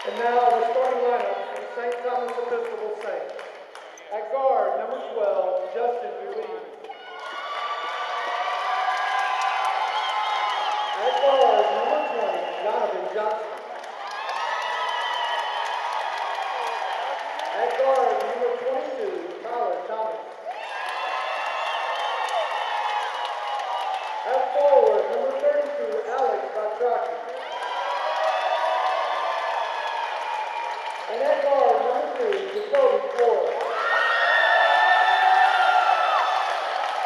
And now the starting lineup for the St. Thomas Episcopal Saints. At guard, number 12, Justin Ruiz. At guard, number 20, Donovan Johnson. At guard, number 22, Tyler Thomas. At forward, number 32, Alex Vype. And at guard, number 2, Jacoby Flores.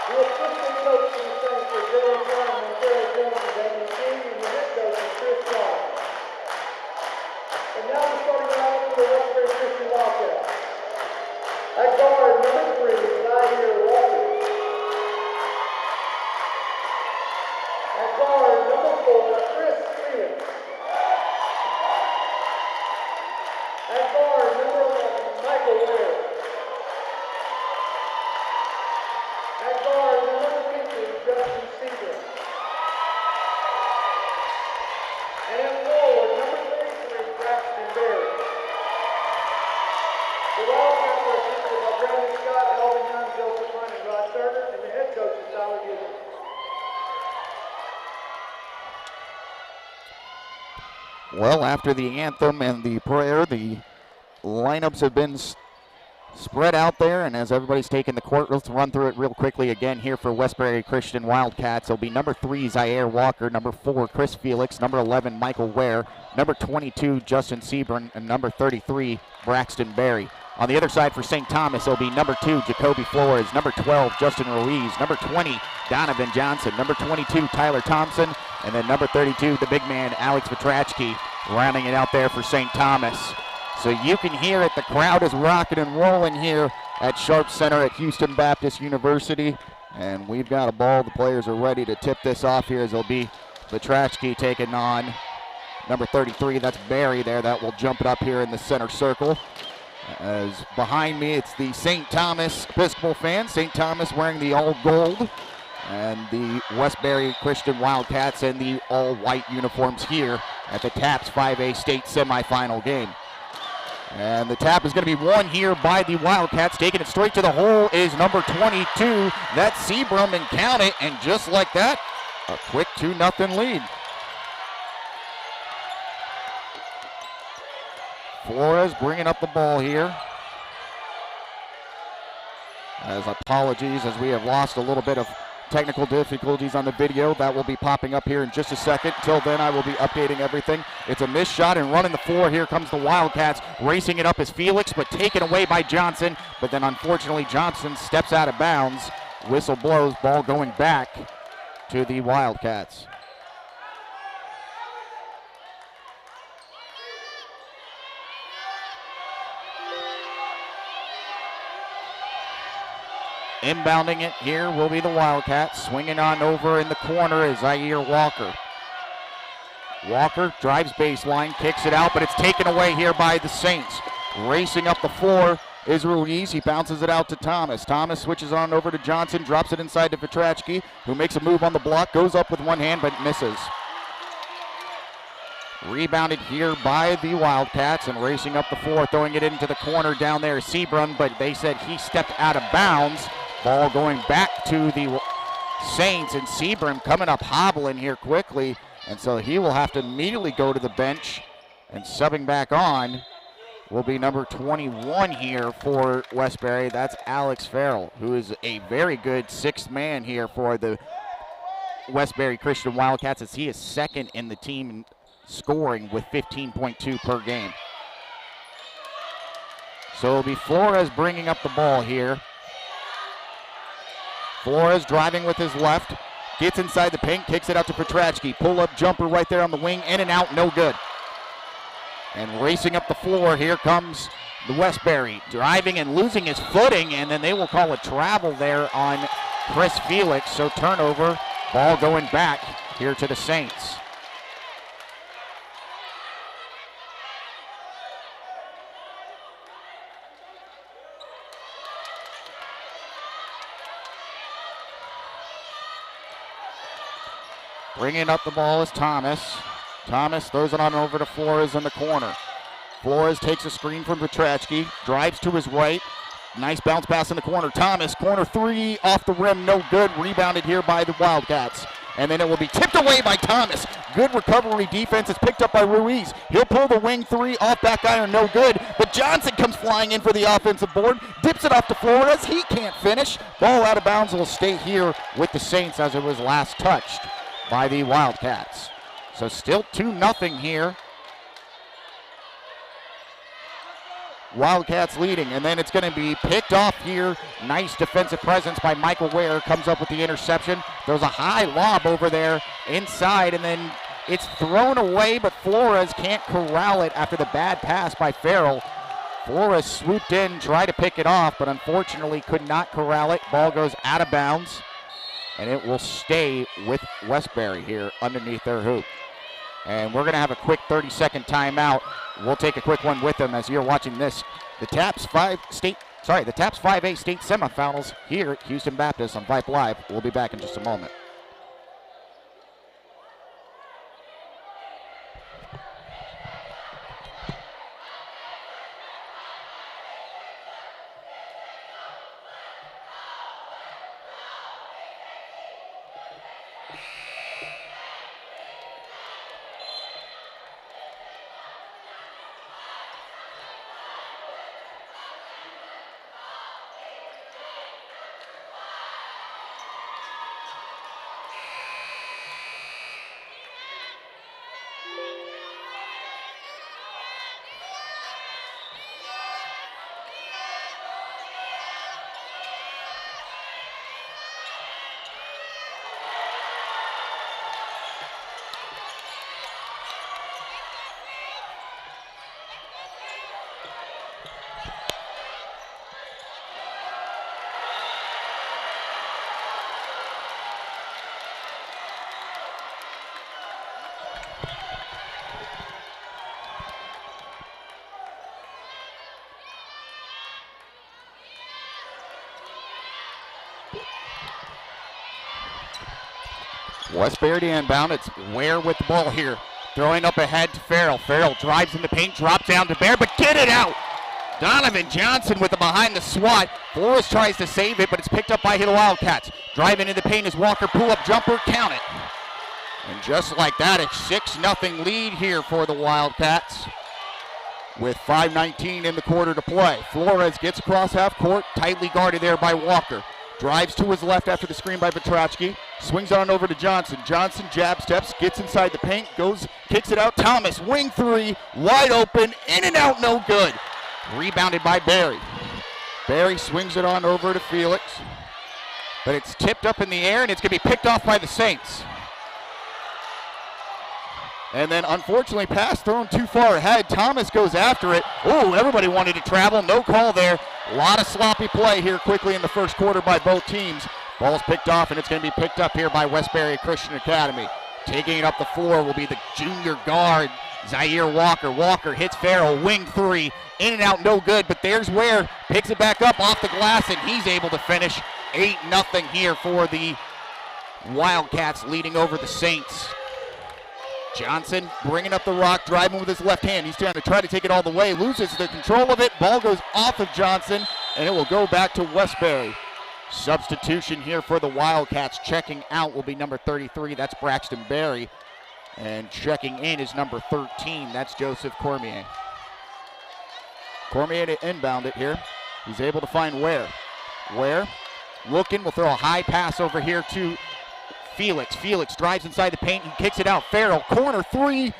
The assistant coach for the Saints are Dylan Brown, Montero Jones, and Daniel King, and the head coach is Chris Long. And now the starting lineup for the Westbury Christian Wildcats. At guard, number 3, Zaire Walker. At guard, number 4, Chris Felix. At guard, number 11, Michael Ware. At guard, number 22, Justin Seagram. And at forward, number 33, Braxton Berry. The Wildcats are assisted by Brandon Scott, Alvin Young, Joseph Hunt, and Rod Turner, and the head coach is Tyler Gibbons. Well, after the anthem and the prayer, the lineups have been spread out there, and as everybody's taking the court, let's run through it real quickly again here for Westbury Christian Wildcats. It'll be number 3, Zaire Walker, number 4, Chris Felix, number 11, Michael Ware, number 22, Justin Seaburn, and number 33, Braxton Berry. On the other side for St. Thomas, it'll be number 2, Jacoby Flores, number 12, Justin Ruiz, number 20, Donovan Johnson, number 22, Tyler Thompson, and then number 32, the big man, Alex Petrachki, rounding it out there for St. Thomas. So you can hear it, the crowd is rocking and rolling here at Sharp Center at Houston Baptist University. And we've got a ball, the players are ready to tip this off here as it'll be Petrachki taking on number 33, that's Barry there, that will jump it up here in the center circle. As behind me, it's the St. Thomas Episcopal fans. St. Thomas wearing the all gold, and the Westbury Christian Wildcats in the all white uniforms here at the TAPPS 5A state semifinal game. And the tap is going to be won here by the Wildcats. Taking it straight to the hole is number 22. That's Seabrum, and count it. And just like that, a quick 2-0 lead. Flores bringing up the ball here. As apologies, as we have lost a little bit of technical difficulties on the video. That will be popping up here in just a second. Till then, I will be updating everything. It's a missed shot and running the floor. Here comes the Wildcats. Racing it up is Felix, but taken away by Johnson. But then, unfortunately, Johnson steps out of bounds. Whistle blows, ball going back to the Wildcats. Inbounding it here will be the Wildcats. Swinging on over in the corner is Zaire Walker. Walker drives baseline, kicks it out, but it's taken away here by the Saints. Racing up the floor is Ruiz. He bounces it out to Thomas. Thomas switches on over to Johnson, drops it inside to Petrachki, who makes a move on the block, goes up with one hand, but misses. Rebounded here by the Wildcats, and racing up the floor, throwing it into the corner down there is Seabrun, but they said he stepped out of bounds. Ball going back to the Saints, and Seabrun coming up hobbling here quickly, and so he will have to immediately go to the bench, and subbing back on will be number 21 here for Westbury. That's Alex Farrell, who is a very good sixth man here for the Westbury Christian Wildcats, as he is second in the team in scoring with 15.2 per game. So it'll be Flores bringing up the ball here. Flores driving with his left, gets inside the paint, kicks it out to Petrachki. Pull-up jumper right there on the wing, in and out, no good. And racing up the floor, here comes the Westbury, driving and losing his footing, and then they will call a travel there on Chris Felix. So turnover, ball going back here to the Saints. Bringing up the ball is Thomas. Thomas throws it on over to Flores in the corner. Flores takes a screen from Petrachki, drives to his right. Nice bounce pass in the corner. Thomas, corner three, off the rim, no good. Rebounded here by the Wildcats. And then it will be tipped away by Thomas. Good recovery defense. It's picked up by Ruiz. He'll pull the wing three off back iron, no good. But Johnson comes flying in for the offensive board. Dips it off to Flores. He can't finish. Ball out of bounds will stay here with the Saints as it was last touched by the Wildcats. So still 2-0 here. Wildcats leading, and then it's going to be picked off here. Nice defensive presence by Michael Ware. Comes up with the interception. There's a high lob over there inside, and then it's thrown away, but Flores can't corral it after the bad pass by Farrell. Flores swooped in, tried to pick it off, but unfortunately could not corral it. Ball goes out of bounds, and it will stay with Westbury here underneath their hoop. And we're going to have a quick 30-second timeout. We'll take a quick one with them as you're watching this. The TAPPS 5A state semifinals here at Houston Baptist on Vype Live. We'll be back in just a moment. Westbury to inbound. It's Ware with the ball here. Throwing up ahead to Farrell. Farrell drives in the paint, drops down to Bear, but get it out. Donovan Johnson with the behind the swat. Flores tries to save it, but it's picked up by the Wildcats. Driving in the paint is Walker. Pull-up jumper, count it. And just like that, it's 6-0 lead here for the Wildcats with 5:19 in the quarter to play. Flores gets across half court, tightly guarded there by Walker. Drives to his left after the screen by Petrachki. Swings on over to Johnson. Johnson jab steps, gets inside the paint, goes, kicks it out. Thomas, wing three, wide open, in and out, no good. Rebounded by Barry. Barry swings it on over to Felix. But it's tipped up in the air, and it's going to be picked off by the Saints. And then, unfortunately, pass thrown too far ahead. Thomas goes after it. Oh, everybody wanted to travel. No call there. A lot of sloppy play here quickly in the first quarter by both teams. Ball's picked off, and it's going to be picked up here by Westbury Christian Academy. Taking it up the floor will be the junior guard, Zaire Walker. Walker hits Farrell, wing three. In and out, no good, but there's Ware. Picks it back up off the glass, and he's able to finish. 8-0 here for the Wildcats, leading over the Saints. Johnson bringing up the rock, driving with his left hand. He's trying to take it all the way, loses the control of it. Ball goes off of Johnson, and it will go back to Westbury. Substitution here for the Wildcats. Checking out will be number 33. That's Braxton Berry. And checking in is number 13. That's Joseph Cormier. Cormier to inbound it here. He's able to find Ware. Ware looking, will throw a high pass over here to Felix. Felix drives inside the paint and kicks it out. Farrell, corner three,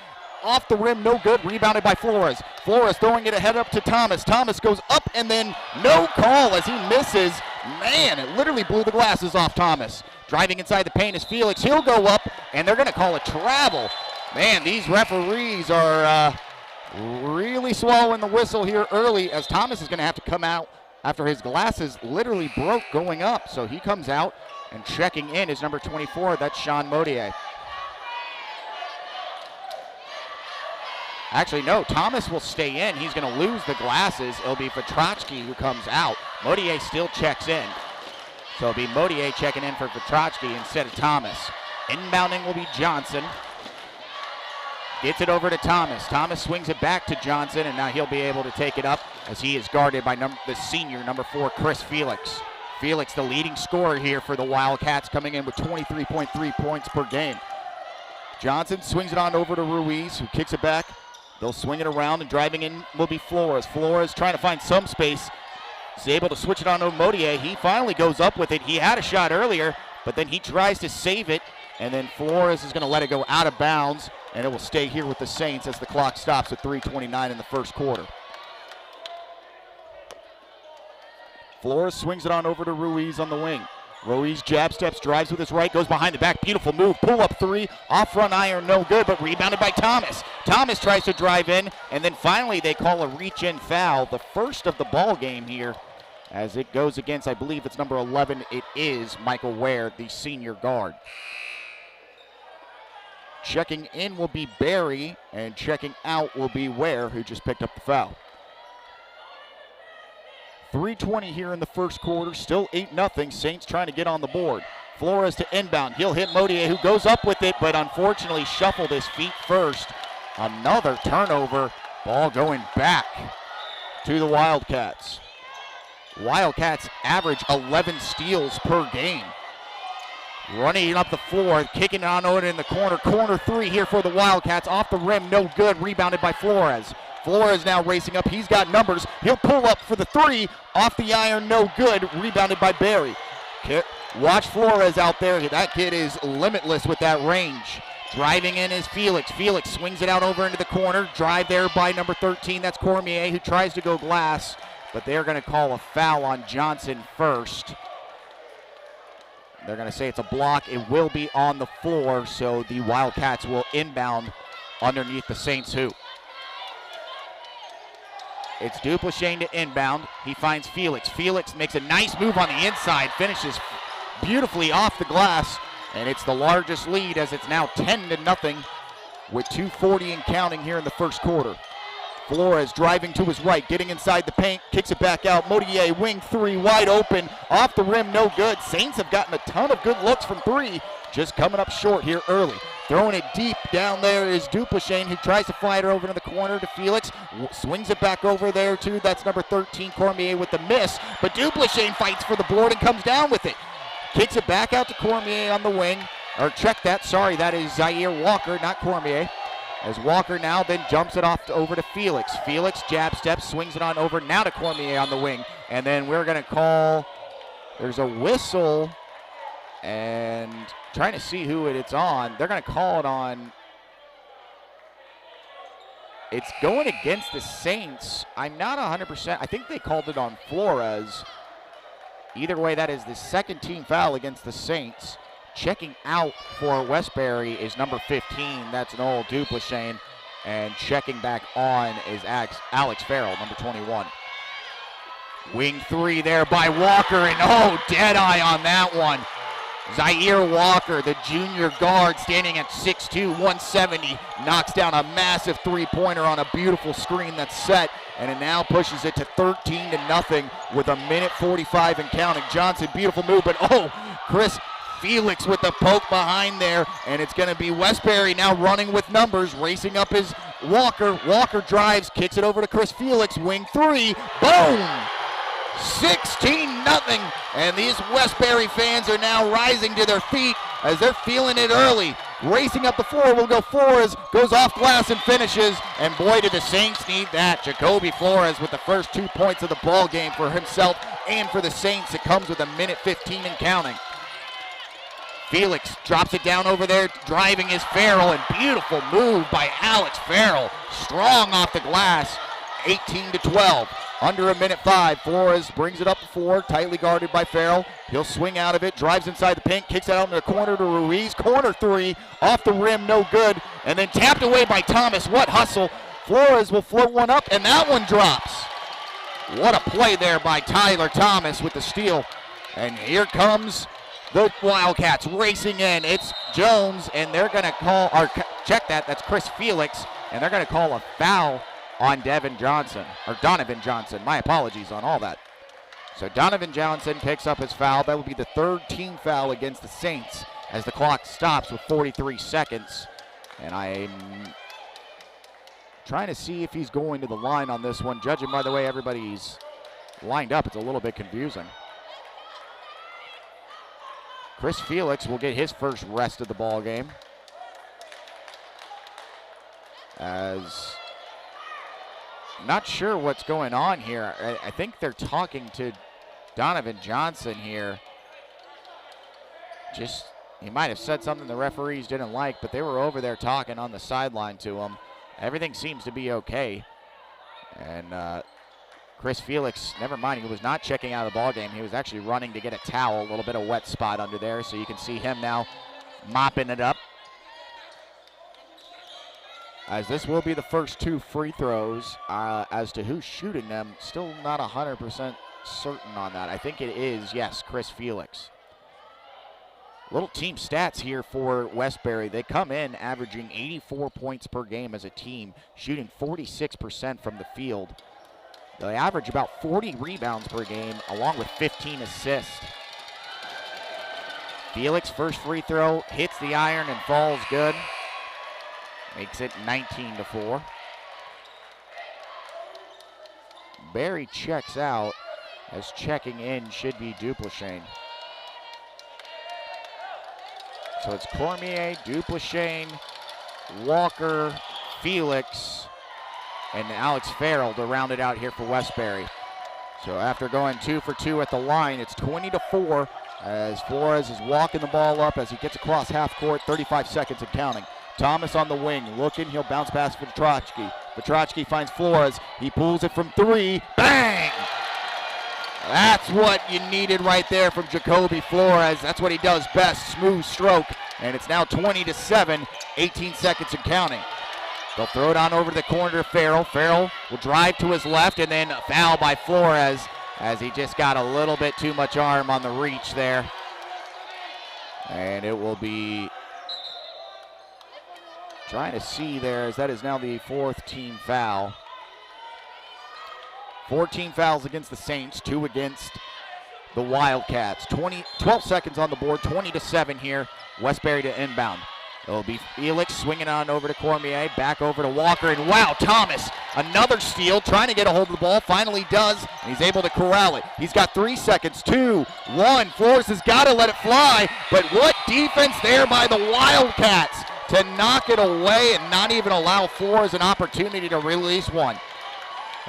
off the rim, no good. Rebounded by Flores. Flores throwing it ahead up to Thomas. Thomas goes up and then no call as he misses. Man, it literally blew the glasses off Thomas. Driving inside the paint is Felix. He'll go up and they're going to call a travel. Man, these referees are really swallowing the whistle here early, as Thomas is going to have to come out after his glasses literally broke going up. So he comes out, and checking in is number 24. That's Sean Modier. Actually, no, Thomas will stay in. He's going to lose the glasses. It'll be Petrachki who comes out. Modier still checks in. So it'll be Modier checking in for Petrachki instead of Thomas. Inbounding will be Johnson. Gets it over to Thomas. Thomas swings it back to Johnson, and now he'll be able to take it up as he is guarded by the senior, number 4, Chris Felix. Felix, the leading scorer here for the Wildcats, coming in with 23.3 points per game. Johnson swings it on over to Ruiz, who kicks it back. They'll swing it around, and driving in will be Flores. Flores trying to find some space. He's able to switch it on to Modier. He finally goes up with it. He had a shot earlier, but then he tries to save it, and then Flores is going to let it go out of bounds, and it will stay here with the Saints as the clock stops at 3:29 in the first quarter. Flores swings it on over to Ruiz on the wing. Ruiz jab steps, drives with his right, goes behind the back. Beautiful move, pull up 3, off front iron, no good, but rebounded by Thomas. Thomas tries to drive in, and then finally they call a reach-in foul, the first of the ball game here, as it goes against, I believe it's number 11. It is Michael Ware, the senior guard. Checking in will be Barry, and checking out will be Ware, who just picked up the foul. 3:20 here in the first quarter, still 8-0. Saints trying to get on the board. Flores to inbound. He'll hit Modier, who goes up with it, but unfortunately shuffled his feet first. Another turnover. Ball going back to the Wildcats. Wildcats average 11 steals per game. Running up the floor, kicking it on over in the corner. Corner 3 here for the Wildcats. Off the rim, no good. Rebounded by Flores. Flores now racing up. He's got numbers. He'll pull up for the 3. Off the iron, no good. Rebounded by Barry. Watch Flores out there. That kid is limitless with that range. Driving in is Felix. Felix swings it out over into the corner. Drive there by number 13. That's Cormier, who tries to go glass, but they're going to call a foul on Johnson first. They're going to say it's a block. It will be on the floor, so the Wildcats will inbound underneath the Saints hoop. It's Dupleshain to inbound. He finds Felix. Felix makes a nice move on the inside, finishes beautifully off the glass, and it's the largest lead as it's now 10-0 with 2:40 and counting here in the first quarter. Flores driving to his right, getting inside the paint, kicks it back out. Modier, wing 3, wide open, off the rim, no good. Saints have gotten a ton of good looks from 3, just coming up short here early. Throwing it deep down there is Dupleshain, who tries to fly it over to the corner to Felix. Swings it back over there too. That's number 13, Cormier, with the miss. But Dupleshain fights for the board and comes down with it. Kicks it back out to Cormier on the wing. Or check that, sorry, that is Zaire Walker, not Cormier. As Walker now then jumps it off over to Felix. Felix jab steps, swings it on over now to Cormier on the wing. And then we're going to call, there's a whistle, and trying to see who it's on. They're going to call it on. It's going against the Saints. I'm not 100%. I think they called it on Flores. Either way, that is the second team foul against the Saints. Checking out for Westbury is number 15. That's Noel Dupleshain. And checking back on is Alex Farrell, number 21. Wing 3 there by Walker, and oh, dead eye on that one. Zaire Walker, the junior guard, standing at 6'2", 170, knocks down a massive three-pointer on a beautiful screen that's set, and it now pushes it to 13-0 with 1:45 and counting. Johnson, beautiful move, but oh, Chris Felix with the poke behind there, and it's going to be Westbury now running with numbers, racing up his Walker. Walker drives, kicks it over to Chris Felix, wing 3, boom! 16-0, and these Westbury fans are now rising to their feet as they're feeling it early. Racing up the floor will go Flores, goes off glass and finishes, and boy, do the Saints need that. Jacoby Flores with the first 2 points of the ball game for himself and for the Saints. It comes with 1:15 and counting. Felix drops it down over there, driving is Farrell, and beautiful move by Alex Farrell. Strong off the glass, 18-12. Under 1:05, Flores brings it up the floor, tightly guarded by Farrell. He'll swing out of it, drives inside the paint, kicks it out in the corner to Ruiz. Corner 3, off the rim, no good. And then tapped away by Thomas. What hustle. Flores will float one up, and that one drops. What a play there by Tyler Thomas with the steal. And here comes the Wildcats racing in. It's Jones, and they're going to call, or check that, that's Chris Felix, and they're going to call a foul on Donovan Johnson. My apologies on all that. So Donovan Johnson picks up his foul. That would be the third team foul against the Saints as the clock stops with 43 seconds. And I'm Trying to see if he's going to the line on this one. Judging by the way everybody's lined up, it's a little bit confusing. Chris Felix will get his first rest of the ball game. As not sure what's going on here. I think they're talking to Donovan Johnson here. Just, he might have said something the referees didn't like, but they were over there talking on the sideline to him. Everything seems to be okay. And Chris Felix, never mind, he was not checking out of the ball game. He was actually running to get a towel, a little bit of wet spot under there. So you can see him now mopping it up. As this will be the first 2 free throws. As to who's shooting them, still not 100% certain on that. I think it is, yes, Chris Felix. Little team stats here for Westbury. They come in averaging 84 points per game as a team, shooting 46% from the field. They average about 40 rebounds per game, along with 15 assists. Felix, first free throw, hits the iron and falls good. Makes it 19-4. Barry checks out, as checking in should be Dupleshain. So it's Cormier, Dupleshain, Walker, Felix, and Alex Farrell to round it out here for Westbury. So after going 2 for 2 at the line, it's 20-4 as Flores is walking the ball up as he gets across half court, 35 seconds and counting. Thomas on the wing, looking, he'll bounce pass for Petrotsky. Petrotsky finds Flores, he pulls it from 3, bang! That's what you needed right there from Jacoby Flores. That's what he does best, smooth stroke. And it's now 20-7, 18 seconds and counting. They'll throw it on over to the corner to Farrell. Farrell will drive to his left, and then a foul by Flores as he just got a little bit too much arm on the reach there. And it will be, trying to see there, as that is now the 4th team foul. 14 fouls against the Saints, 2 against the Wildcats. 12 seconds on the board, 20-7 here. Westbury to inbound. It'll be Felix swinging on over to Cormier, back over to Walker, and wow, Thomas, another steal, trying to get a hold of the ball, finally does, and he's able to corral it. He's got 3 seconds, 2, 1, Flores has got to let it fly, but what defense there by the Wildcats to knock it away and not even allow Flores an opportunity to release one.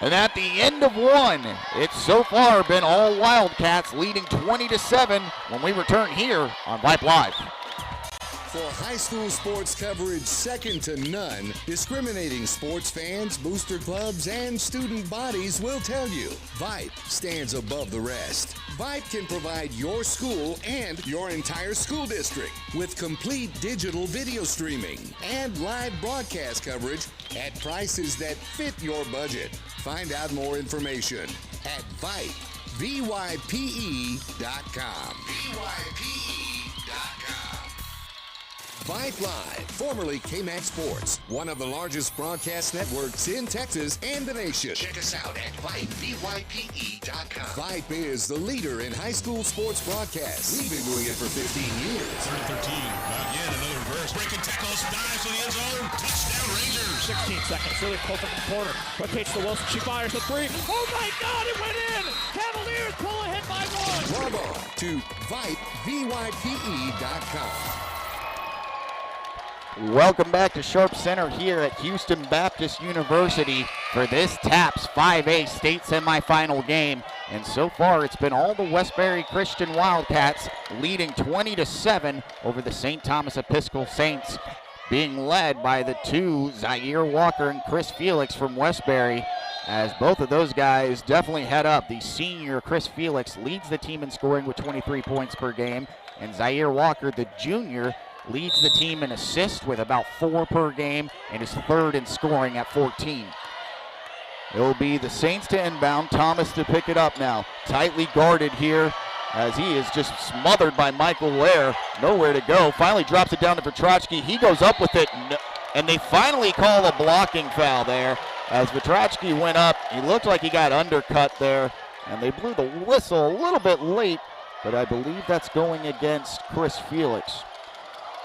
And at the end of 1, it's so far been all Wildcats leading 20-7 when we return here on Vype Live. For high school sports coverage second to none, discriminating sports fans, booster clubs, and student bodies will tell you Vype stands above the rest. Vype can provide your school and your entire school district with complete digital video streaming and live broadcast coverage at prices that fit your budget. Find out more information at Vype, VYPE.com. VYPE.com. Vype Live, formerly KMAX Sports, one of the largest broadcast networks in Texas and the nation. Check us out at Vype, VYPE.com. Vype is the leader in high school sports broadcasts. We've been doing it for 15 years. 13, again, another reverse. Breaking tackles, dives to the end zone. Touchdown, Rangers. 16 seconds, really close up the corner. Rotates to Wilson, she fires the 3. Oh my God, it went in! Cavaliers pull ahead by 1. Log on to Vype, VYPE.com. Welcome back to Sharp Center here at Houston Baptist University for this TAPPS 5A state semifinal game. And so far it's been all the Westbury Christian Wildcats leading 20-7 over the St. Thomas Episcopal Saints, being led by the 2, Zaire Walker and Chris Felix from Westbury, as both of those guys definitely head up. The senior, Chris Felix, leads the team in scoring with 23 points per game, and Zaire Walker, the junior, leads the team in assists with about 4 per game and is 3rd in scoring at 14. It will be the Saints to inbound, Thomas to pick it up now. Tightly guarded here as he is just smothered by Michael Ware. Nowhere to go. Finally drops it down to Petrotsky. He goes up with it, and they finally call a blocking foul there as Petrotsky went up. He looked like he got undercut there, and they blew the whistle a little bit late, but I believe that's going against Chris Felix.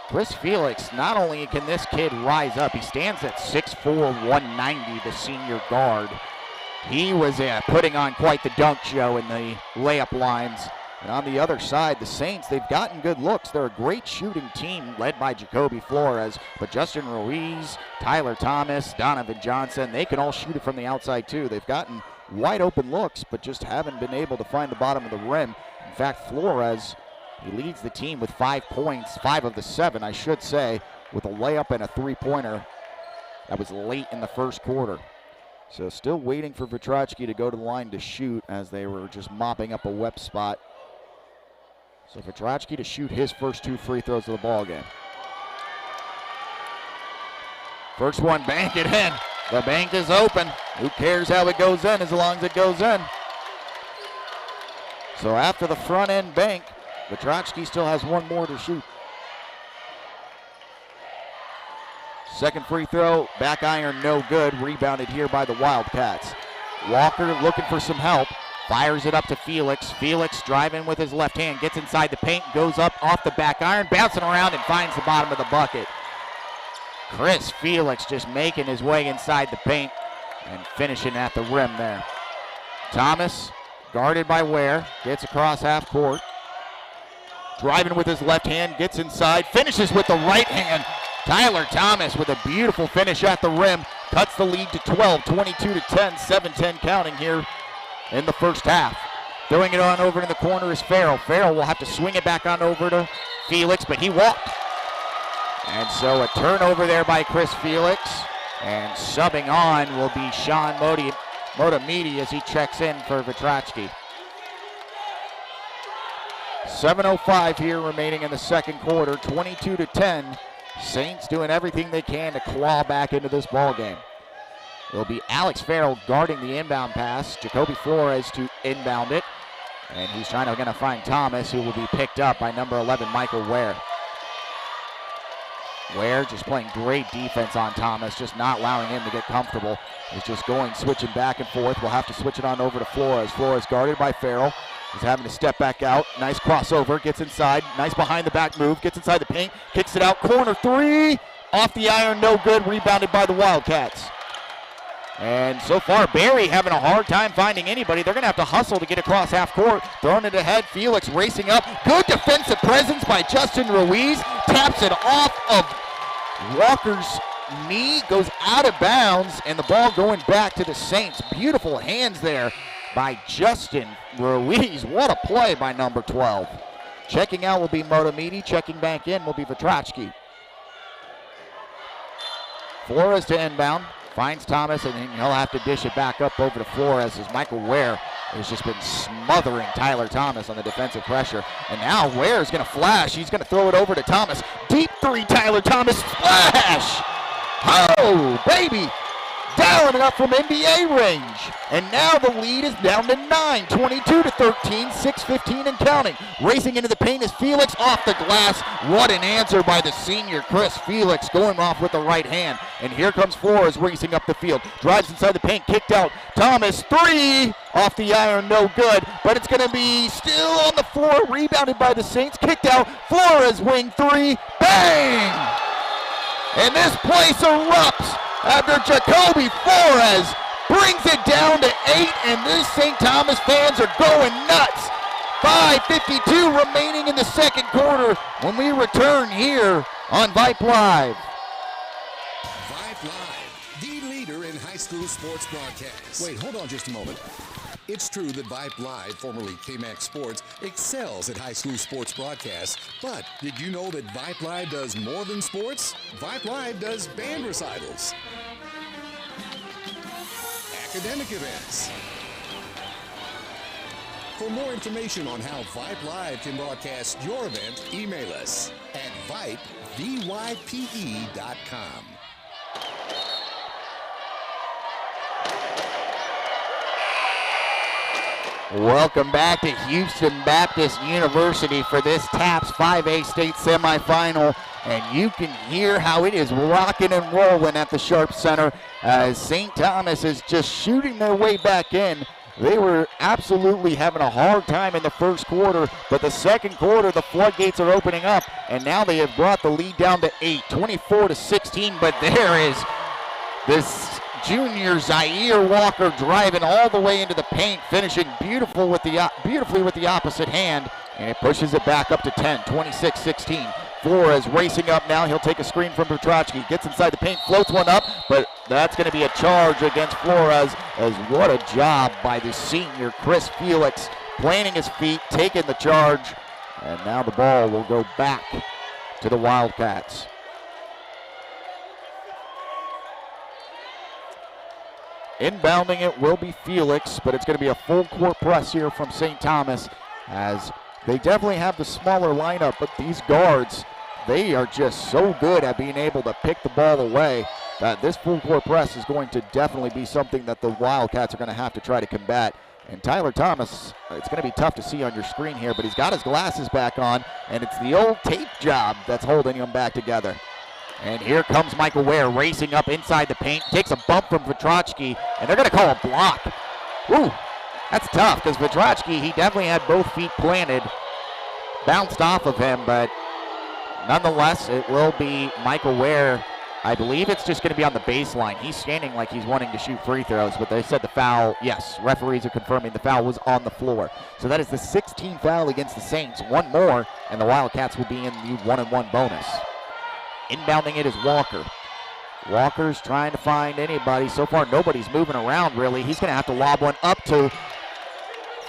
Chris Felix, not only can this kid rise up, he stands at 6'4", 190, the senior guard. He was putting on quite the dunk show in the layup lines. And on the other side, the Saints, they've gotten good looks. They're a great shooting team led by Jacoby Flores, but Justin Ruiz, Tyler Thomas, Donovan Johnson, they can all shoot it from the outside too. They've gotten wide open looks, but just haven't been able to find the bottom of the rim. In fact, Flores, he leads the team with 5 points, 5 of the 7, I should say, with a layup and a three-pointer that was late in the first quarter. So still waiting for Vetrotsky to go to the line to shoot as they were just mopping up a wet spot. So Vetrotsky to shoot his first 2 free throws of the ball game. First one, bank it in. The bank is open. Who cares how it goes in as long as it goes in? So after the front end bank, Vetrotsky still has 1 more to shoot. Second free throw, back iron, no good. Rebounded here by the Wildcats. Walker looking for some help. Fires it up to Felix. Felix driving with his left hand, gets inside the paint, goes up off the back iron, bouncing around and finds the bottom of the bucket. Chris Felix just making his way inside the paint and finishing at the rim there. Thomas, guarded by Ware, gets across half court. Driving with his left hand, gets inside, finishes with the right hand. Tyler Thomas with a beautiful finish at the rim, cuts the lead to 12, 22-10, 7-10 counting here in the first half. Throwing it on over to the corner is Farrell. Farrell will have to swing it back on over to Felix, but he walked. And so a turnover there by Chris Felix, and subbing on will be Sean Motamidi as he checks in for Vetrotsky. 7:05 here remaining in the second quarter, 22-10. Saints doing everything they can to claw back into this ball game. It'll be Alex Farrell guarding the inbound pass. Jacoby Flores to inbound it. And he's going to find Thomas, who will be picked up by number 11, Michael Ware. Ware just playing great defense on Thomas, just not allowing him to get comfortable. He's just going, switching back and forth. We'll have to switch it on over to Flores. Flores guarded by Farrell. He's having to step back out. Nice crossover, gets inside. Nice behind the back move, gets inside the paint, kicks it out. Corner 3, off the iron, no good. Rebounded by the Wildcats. And so far, Barry having a hard time finding anybody. They're going to have to hustle to get across half court. Throwing it ahead, Felix racing up. Good defensive presence by Justin Ruiz. Taps it off of Walker's knee, goes out of bounds, and the ball going back to the Saints. Beautiful hands there by Justin Ruiz. What a play by number 12. Checking out will be Motamidi. Checking back in will be Vetrotsky. Flores to inbound. Finds Thomas, and then he'll have to dish it back up over to Flores as Michael Ware has just been smothering Tyler Thomas on the defensive pressure. And now Ware is going to flash. He's going to throw it over to Thomas. Deep 3, Tyler Thomas. Splash! Oh, baby! Dialing it up from NBA range. And now the lead is down to 9, 22-13, 6:15 and counting. Racing into the paint is Felix off the glass. What an answer by the senior Chris Felix, going off with the right hand. And here comes Flores racing up the field. Drives inside the paint, kicked out. Thomas, 3, off the iron, no good. But it's going to be still on the floor, rebounded by the Saints. Kicked out, Flores, wing 3, bang! And this place erupts after Jacoby Flores brings it down to 8, and these St. Thomas fans are going nuts. 5:52 remaining in the second quarter when we return here on Vype Live. Vype Live, the leader in high school sports broadcasts. Wait, hold on just a moment. It's true that Vype Live, formerly KMAX Sports, excels at high school sports broadcasts. But did you know that Vype Live does more than sports? Vype Live does band recitals, academic events. For more information on how Vype Live can broadcast your event, email us at Vype, VYPE.com. Welcome back to Houston Baptist University for this TAPPS 5A state semifinal. And you can hear how it is rocking and rolling at the Sharp Center as St. Thomas is just shooting their way back in. They were absolutely having a hard time in the first quarter, but the second quarter, the floodgates are opening up, and now they have brought the lead down to 8, 24-16, but there is this junior Zaire Walker driving all the way into the paint, finishing beautifully with the opposite hand, and it pushes it back up to 10, 26-16. Flores racing up now. He'll take a screen from Petrocki. Gets inside the paint, floats one up, but that's going to be a charge against Flores. As what a job by the senior Chris Felix, planting his feet, taking the charge, and now the ball will go back to the Wildcats. Inbounding it will be Felix, but it's going to be a full court press here from St. Thomas, as they definitely have the smaller lineup, but these guards, they are just so good at being able to pick the ball away that this full court press is going to definitely be something that the Wildcats are going to have to try to combat. And Tyler Thomas, it's going to be tough to see on your screen here, but he's got his glasses back on, and it's the old tape job that's holding him back together. And here comes Michael Ware racing up inside the paint, takes a bump from Petrocki, and they're going to call a block. Woo, that's tough, because Petrocki, he definitely had both feet planted, bounced off of him, but nonetheless, it will be Michael Ware. I believe it's just going to be on the baseline. He's standing like he's wanting to shoot free throws, but they said the foul, yes, referees are confirming the foul was on the floor. So that is the 16th foul against the Saints. One more, and the Wildcats will be in the 1-and-1 bonus. Inbounding it is Walker. Walker's trying to find anybody. So far, nobody's moving around, really. He's going to have to lob one up to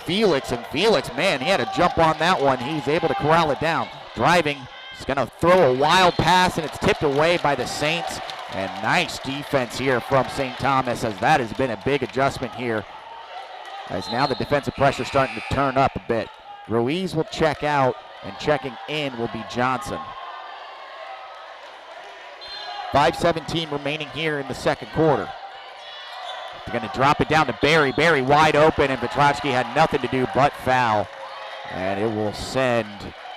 Felix, and Felix, man, he had to jump on that one. He's able to corral it down. Driving. He's going to throw a wild pass, and it's tipped away by the Saints. And nice defense here from St. Thomas, as that has been a big adjustment here, as now the defensive pressure is starting to turn up a bit. Ruiz will check out, and checking in will be Johnson. 5:17 remaining here in the second quarter. They're going to drop it down to Barry. Barry wide open, and Petrocki had nothing to do but foul. And it will send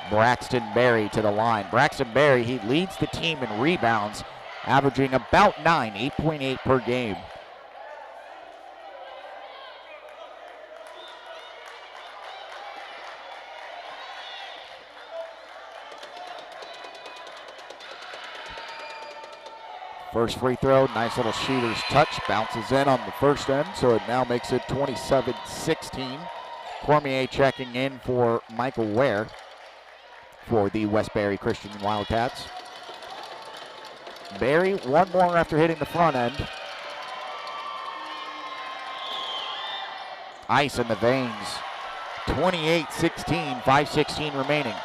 Braxton Berry to the line. Braxton Berry, he leads the team in rebounds, averaging about 9, 8.8 per game. First free throw, nice little shooter's touch, bounces in on the first end, so it now makes it 27-16. Cormier checking in for Michael Ware for the Westbury Christian Wildcats. Barry, one more after hitting the front end. Ice in the veins. 28-16, 5:16 remaining.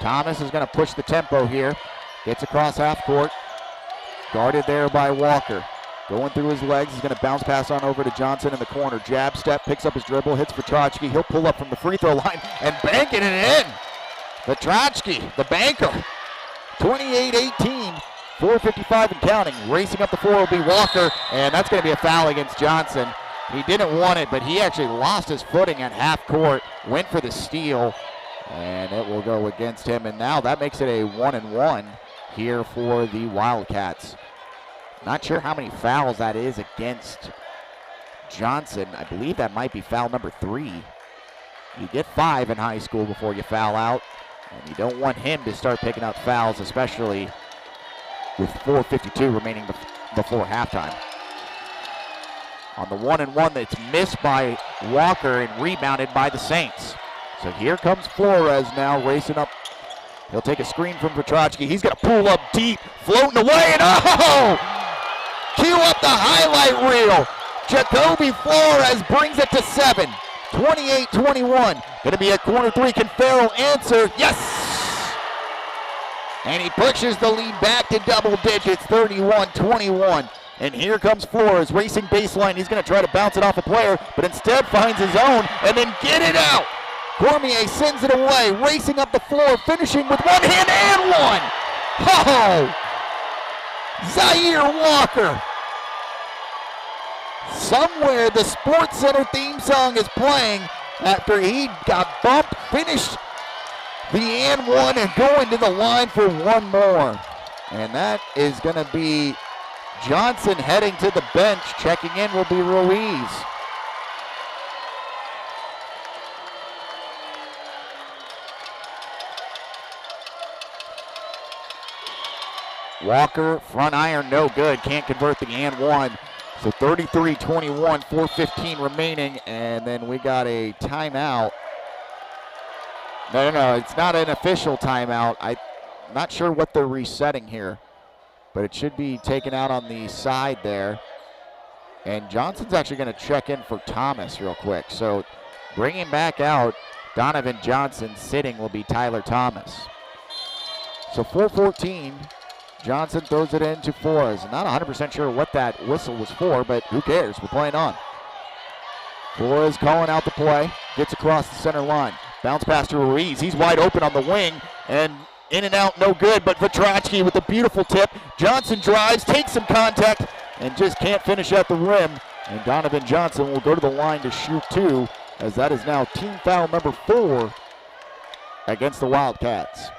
Thomas is going to push the tempo here. Gets across half court. Guarded there by Walker. Going through his legs. He's going to bounce pass on over to Johnson in the corner. Jab step, picks up his dribble, hits Petrocki. He'll pull up from the free throw line and banking it in. Petrocki, the banker. 28-18, 4:55 and counting. Racing up the floor will be Walker, and that's going to be a foul against Johnson. He didn't want it, but he actually lost his footing at half court, went for the steal, and it will go against him. And now that makes it a 1-and-1 here for the Wildcats. Not sure how many fouls that is against Johnson. I believe that might be foul number 3. You get 5 in high school before you foul out, and you don't want him to start picking up fouls, especially with 4:52 remaining before halftime. On the 1-and-1 that's missed by Walker and rebounded by the Saints. So here comes Flores now racing up. He'll take a screen from Petrocki. He's going to pull up deep, floating away, and oh! Cue up the highlight reel. Jacoby Flores brings it to 7. 28-21. Going to be a corner 3. Can Farrell answer? Yes! And he pushes the lead back to double digits, 31-21. And here comes Flores racing baseline. He's going to try to bounce it off a player, but instead finds his own and then get it out. Cormier sends it away, racing up the floor, finishing with one hand and one. Oh! Zaire Walker. Somewhere the Sports Center theme song is playing after he got bumped, finished the and one, and going to the line for one more. And that is going to be Johnson heading to the bench. Checking in will be Ruiz. Walker, front iron, no good. Can't convert the and one. So 33-21, 4:15 remaining, and then we got a timeout. No, it's not an official timeout. I'm not sure what they're resetting here, but it should be taken out on the side there. And Johnson's actually going to check in for Thomas real quick. So bringing back out Donovan Johnson, sitting will be Tyler Thomas. So 4:14, Johnson throws it into Flores. Not 100% sure what that whistle was for, but who cares? We're playing on. Flores calling out the play, gets across the center line. Bounce pass to Ruiz. He's wide open on the wing, and in and out, no good, but Vetrotsky with a beautiful tip. Johnson drives, takes some contact, and just can't finish at the rim. And Donovan Johnson will go to the line to shoot two, as that is now team foul number 4 against the Wildcats.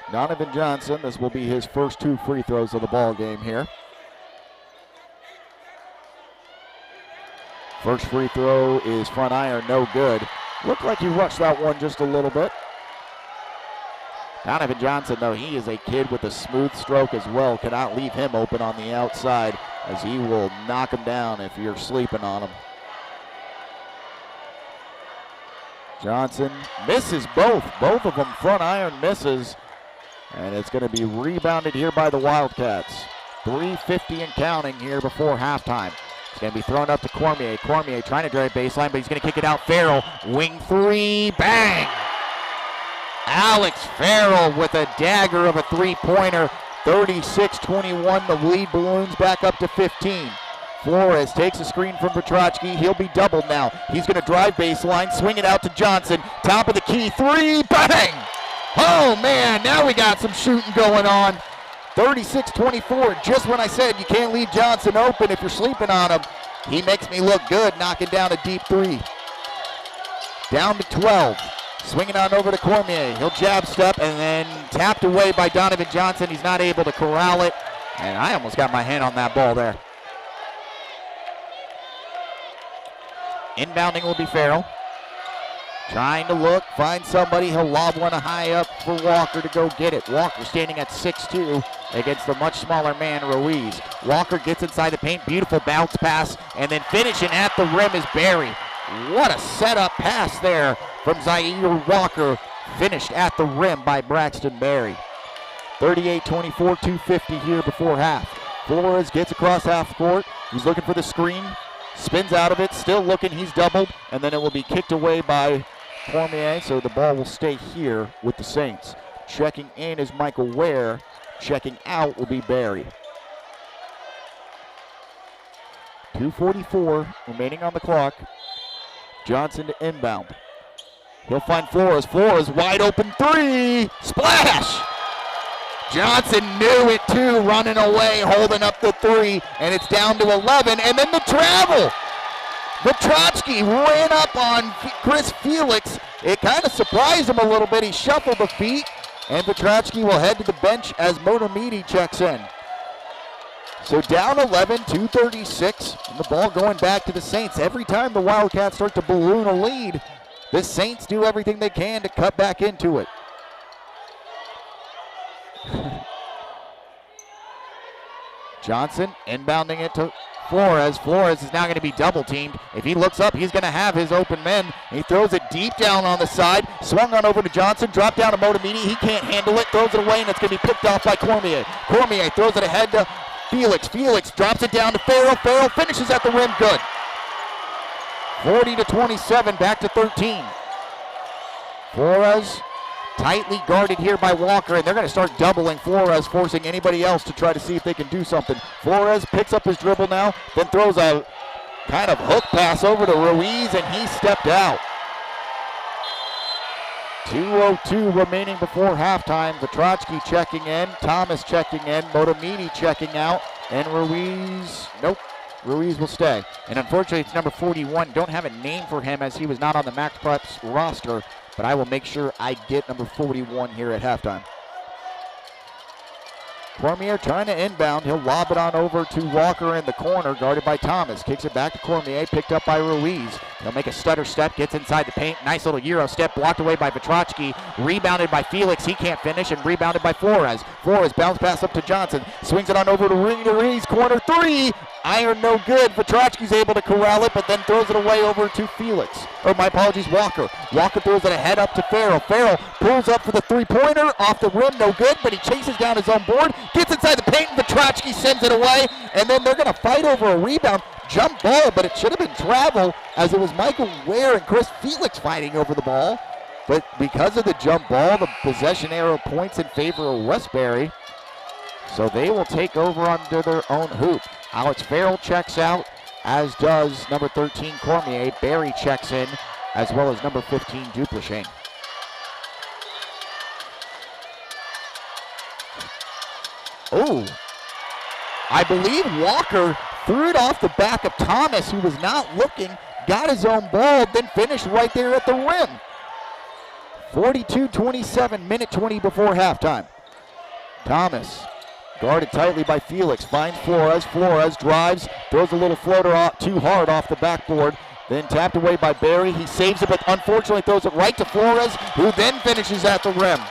Donovan Johnson, this will be his first 2 free throws of the ball game here. First free throw is front iron, no good. Looked like he rushed that one just a little bit. Donovan Johnson, though, he is a kid with a smooth stroke as well. Cannot leave him open on the outside, as he will knock him down if you're sleeping on him. Johnson misses both of them front iron misses, and it's going to be rebounded here by the Wildcats. 3:50 and counting here before halftime. It's going to be thrown up to Cormier. Cormier trying to drive baseline, but he's going to kick it out. Farrell, wing 3, bang! Alex Farrell with a dagger of a three-pointer. 36-21, the lead balloons back up to 15. Flores takes a screen from Vetrotsky. He'll be doubled now. He's going to drive baseline, swing it out to Johnson. Top of the key, 3, bang! Oh, man, now we got some shooting going on. 36-24, just when I said you can't leave Johnson open if you're sleeping on him. He makes me look good, knocking down a deep 3. Down to 12. Swinging on over to Cormier. He'll jab step and then tapped away by Donovan Johnson. He's not able to corral it. And I almost got my hand on that ball there. Inbounding will be Farrell. Trying to look, find somebody. He'll lob one high up for Walker to go get it. Walker standing at 6'2" against the much smaller man, Ruiz. Walker gets inside the paint. Beautiful bounce pass. And then finishing at the rim is Barry. What a setup pass there from Zaire Walker. Finished at the rim by Braxton Barry. 38-24, 2:50 here before half. Flores gets across half court. He's looking for the screen. Spins out of it, still looking, he's doubled, and then it will be kicked away by Cormier, so the ball will stay here with the Saints. Checking in is Michael Ware. Checking out will be Barry. 2:44 remaining on the clock. Johnson to inbound. He'll find Flores. Flores wide open 3. Splash! Johnson knew it too, running away, holding up the 3, and it's down to 11, and then the travel. Vetrotsky ran up on Chris Felix. It kind of surprised him a little bit. He shuffled the feet, and Vetrotsky will head to the bench as Motomidi checks in. So down 11, 2:36, and the ball going back to the Saints. Every time the Wildcats start to balloon a lead, the Saints do everything they can to cut back into it. Johnson inbounding it to Flores. Flores is now going to be double teamed. If he looks up, he's going to have his open men. He throws it deep down on the side. Swung on over to Johnson. Dropped down to Motomidi. He can't handle it. Throws it away, and it's going to be picked off by Cormier. Cormier throws it ahead to Felix. Felix drops it down to Farrell. Farrell finishes at the rim. Good. 40-27, back to 13. Flores tightly guarded here by Walker, and they're going to start doubling Flores, forcing anybody else to try to see if they can do something. Flores picks up his dribble now, then throws a kind of hook pass over to Ruiz, and he stepped out. 2:02 remaining before halftime. Vetrotsky checking in, Thomas checking in, Motomidi checking out, and Ruiz, nope. Ruiz will stay. And unfortunately, it's number 41. Don't have a name for him as he was not on the Max Preps roster, but I will make sure I get number 41 here at halftime. Cormier trying to inbound. He'll lob it on over to Walker in the corner, guarded by Thomas. Kicks it back to Cormier, picked up by Ruiz. He'll make a stutter step, gets inside the paint. Nice little Euro step, blocked away by Petrotsky. Rebounded by Felix. He can't finish, and rebounded by Flores. Flores bounce pass up to Johnson. Swings it on over to Ruiz. Corner three. Iron no good. Petrotsky's able to corral it, but then throws it away over to Felix. Or my apologies, Walker. Walker throws it ahead up to Farrell. Farrell pulls up for the three-pointer. Off the rim, no good, but he chases down his own board. Gets inside the paint, and Petrotsky sends it away. And then they're going to fight over a rebound. Jump ball, but it should have been travel, as it was Michael Ware and Chris Felix fighting over the ball. But because of the jump ball, the possession arrow points in favor of Westbury. So they will take over under their own hoop. Alex Farrell checks out, as does number 13 Cormier. Barry checks in, as well as number 15 Dupleshain. Oh, I believe Walker threw it off the back of Thomas, who was not looking, got his own ball, then finished right there at the rim. 42-27, minute 20 before halftime. Thomas, guarded tightly by Felix, finds Flores. Flores drives, throws a little floater off, too hard off the backboard, then tapped away by Barry. He saves it, but unfortunately throws it right to Flores, who then finishes at the rim.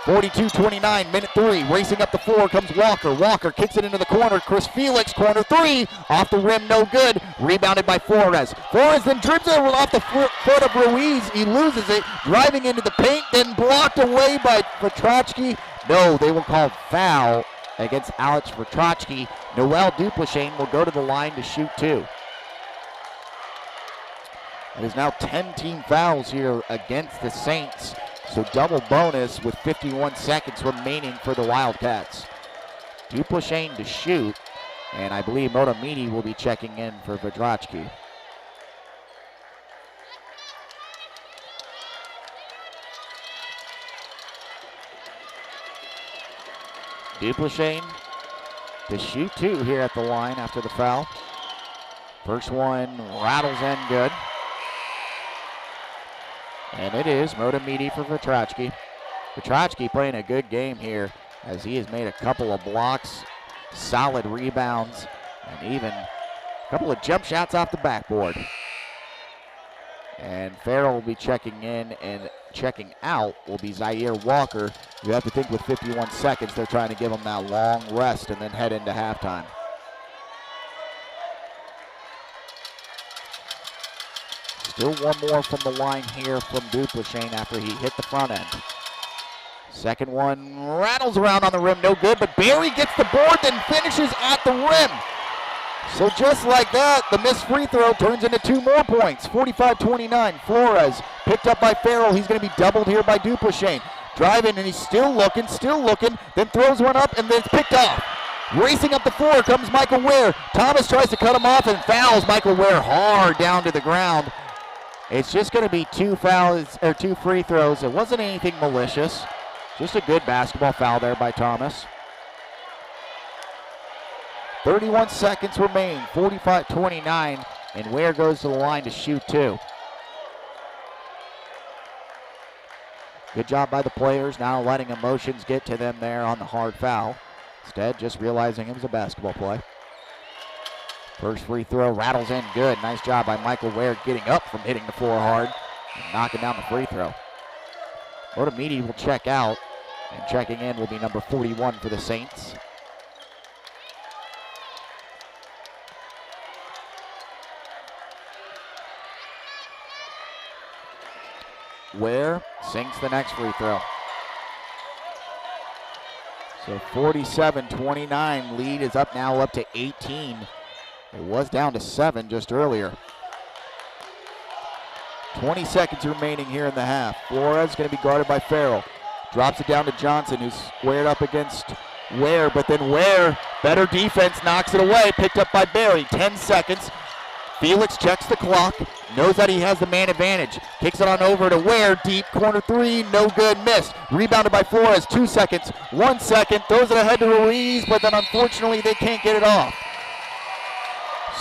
42-29, minute 3, racing up the floor comes Walker. Walker kicks it into the corner. Chris Felix, corner 3, off the rim, no good. Rebounded by Flores. Flores then dribbles it off the foot of Ruiz. He loses it, driving into the paint, then blocked away by Petrotsky. No, they will call foul against Alex Petrotsky. Noel Dupleshain will go to the line to shoot 2. It is now 10 team fouls here against the Saints. So double bonus with 51 seconds remaining for the Wildcats. Dupleshain to shoot, and I believe Motomidi will be checking in for Petrotsky. Dupleshain to shoot 2 here at the line after the foul. First one rattles in good. And it is Motomidi for Petrotsky. Petrotsky playing a good game here, as he has made a couple of blocks, solid rebounds, and even a couple of jump shots off the backboard. And Farrell will be checking in, and checking out will be Zaire Walker. You have to think with 51 seconds, they're trying to give him that long rest and then head into halftime. Still one more from the line here from Dupleshain after he hit the front end. Second one rattles around on the rim, no good, but Barry gets the board, then finishes at the rim. So just like that, the missed free throw turns into 2 more points. 45-29, Flores picked up by Farrell. He's going to be doubled here by Dupleshain. Driving, and he's still looking, then throws one up, and then it's picked off. Racing up the floor comes Michael Ware. Thomas tries to cut him off and fouls Michael Ware hard down to the ground. It's just going to be 2 fouls, or 2 free throws. It wasn't anything malicious. Just a good basketball foul there by Thomas. 31 seconds remain, 45-29, and Ware goes to the line to shoot 2. Good job by the players, now letting emotions get to them there on the hard foul. Instead, just realizing it was a basketball play. First free throw rattles in good. Nice job by Michael Ware getting up from hitting the floor hard and knocking down the free throw. Motomidi will check out, and checking in will be number 41 for the Saints. Ware sinks the next free throw. So 47-29, lead is up now up to 18. It was down to 7 just earlier. 20 seconds remaining here in the half. Flores going to be guarded by Farrell. Drops it down to Johnson, who's squared up against Ware, but then Ware, better defense, knocks it away, picked up by Barry. 10 seconds. Felix checks the clock, knows that he has the man advantage. Kicks it on over to Ware, deep corner 3, no good, missed. Rebounded by Flores, 2 seconds, 1 second, throws it ahead to Ruiz, but then unfortunately they can't get it off.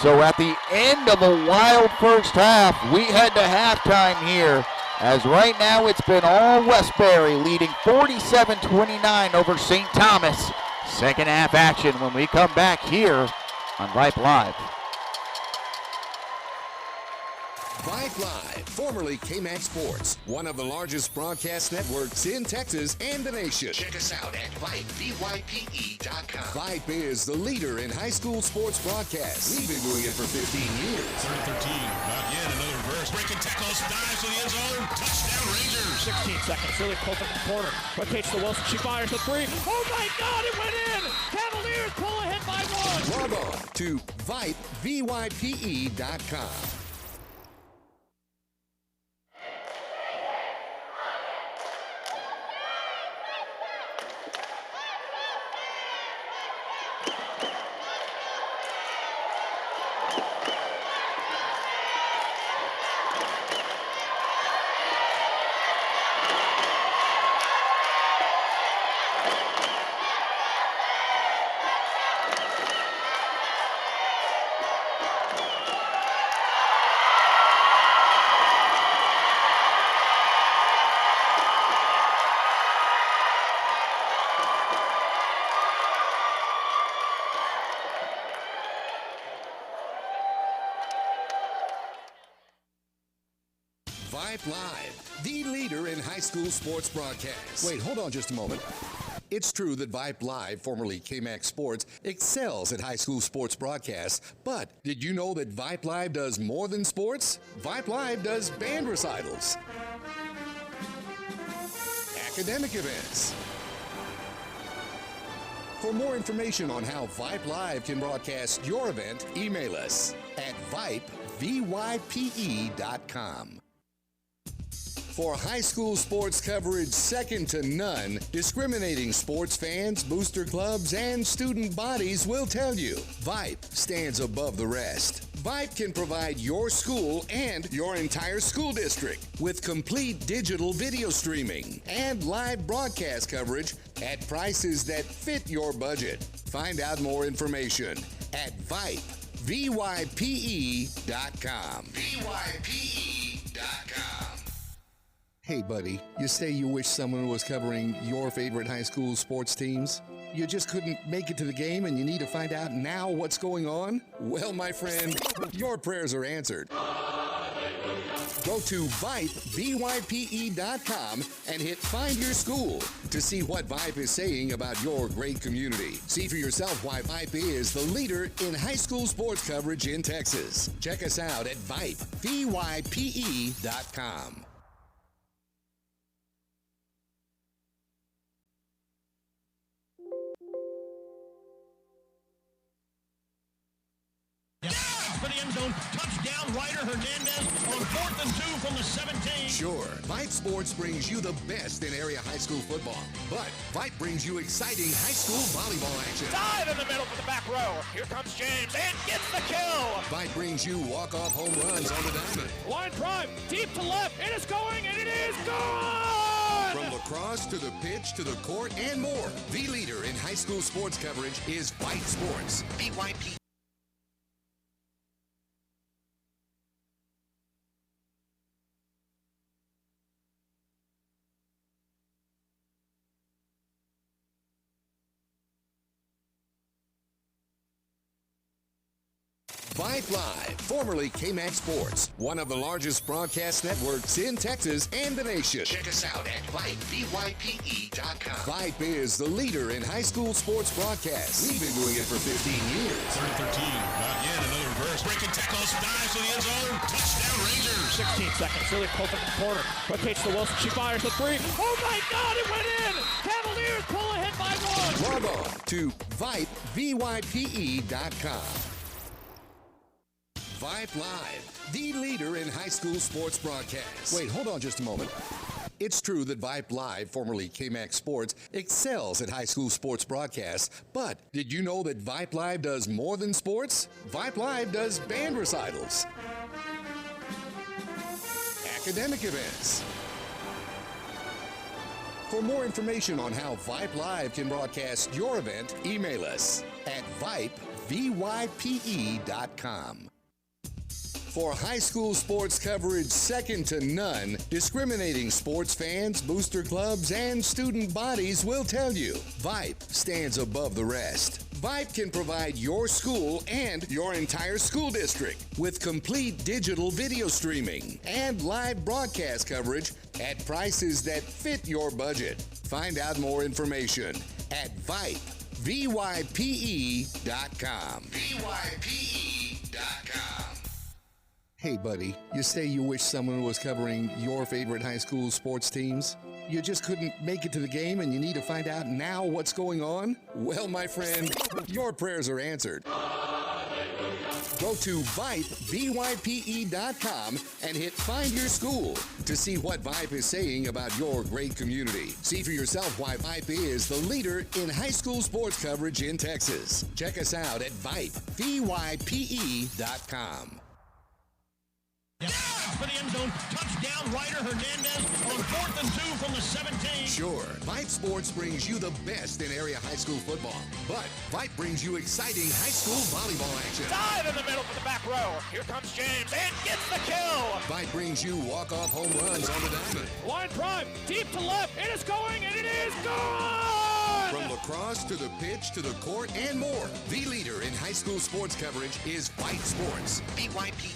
So at the end of a wild first half, we head to halftime here As right now it's been all Westbury leading 47-29 over St. Thomas. Second half action when we come back here on Vype Live. Vype Live, formerly KMAX Sports, one of the largest broadcast networks in Texas and the nation. Check us out at Vype, VYPE.com. Vype is the leader in high school sports broadcasts. We've been doing it for 15 years. 3rd and 13. Not yet. Another reverse. Breaking tackles. Dives to the end zone. Touchdown Rangers. 16 seconds. Really close up in the corner. Rotates to Wilson. She fires the three. Oh my God! It went in. Cavaliers pull ahead by 1. Log on to Vype, VYPE.com. Vype Live, the leader in high school sports broadcasts. Wait, hold on just a moment. It's true that Vype Live, formerly KMAX Sports, excels at high school sports broadcasts, but did you know that Vype Live does more than sports? Vype Live does band recitals, academic events. For more information on how Vype Live can broadcast your event, email us at Vype, VYPE.com. For high school sports coverage second to none, discriminating sports fans, booster clubs, and student bodies will tell you, Vype stands above the rest. Vype can provide your school and your entire school district with complete digital video streaming and live broadcast coverage at prices that fit your budget. Find out more information at Vype, VYPE.com. VYPE.com. Hey, buddy, you say you wish someone was covering your favorite high school sports teams? You just couldn't make it to the game and you need to find out now what's going on? Well, my friend, your prayers are answered. Go to Vype, VYPE.com and hit Find Your School to see what Vype is saying about your great community. See for yourself why Vype is the leader in high school sports coverage in Texas. Check us out at Vype, VYPE.com. For the end zone, touchdown, Ryder Hernandez on 4th and 2 from the 17. Sure, Vype Sports brings you the best in area high school football, but Vype brings you exciting high school volleyball action. Dive in the middle for the back row. Here comes James and gets the kill. Vype brings you walk-off home runs on the diamond. Line drive, deep to left. It is going and it is gone. From lacrosse to the pitch to the court and more, the leader in high school sports coverage is Vype Sports. VYP. Vype Live, formerly KMAX Sports, one of the largest broadcast networks in Texas and the nation. Check us out at Vype, VYPE.com. Vype is the leader in high school sports broadcasts. We've been doing it for 15 years. 3rd and 13. Not yet. Another reverse. Breaking tackles. Dives to the end zone. Touchdown Rangers. 16 seconds. Really close up in the corner. Rotates to Wilson. She fires the three. Oh my God! It went in. Cavaliers pull ahead by 1. Log on to Vype, VYPE.com. Vype Live, the leader in high school sports broadcasts. Wait, hold on just a moment. It's true that Vype Live, formerly KMAX Sports, excels at high school sports broadcasts, but did you know that Vype Live does more than sports? Vype Live does band recitals, academic events. For more information on how Vype Live can broadcast your event, email us at Vype, VYPE.com. For high school sports coverage second to none, discriminating sports fans, booster clubs, and student bodies will tell you Vype stands above the rest. Vype can provide your school and your entire school district with complete digital video streaming and live broadcast coverage at prices that fit your budget. Find out more information at Vype, VYPE.com. VYPE.com. Hey, buddy, you say you wish someone was covering your favorite high school sports teams? You just couldn't make it to the game and you need to find out now what's going on? Well, my friend, your prayers are answered. Go to Vype, VYPE.com, and hit Find Your School to see what Vype is saying about your great community. See for yourself why Vype is the leader in high school sports coverage in Texas. Check us out at Vype, VYPE.com. For the end zone, touchdown, Ryder Hernandez on 4th and 2 from the 17. Sure, Vype Sports brings you the best in area high school football, but Vype brings you exciting high school volleyball action. Dive in the middle for the back row. Here comes James and gets the kill. Vype brings you walk-off home runs on the diamond. Line drive, deep to left. It is going and it is gone. From lacrosse to the pitch to the court and more, the leader in high school sports coverage is Vype Sports. BYP.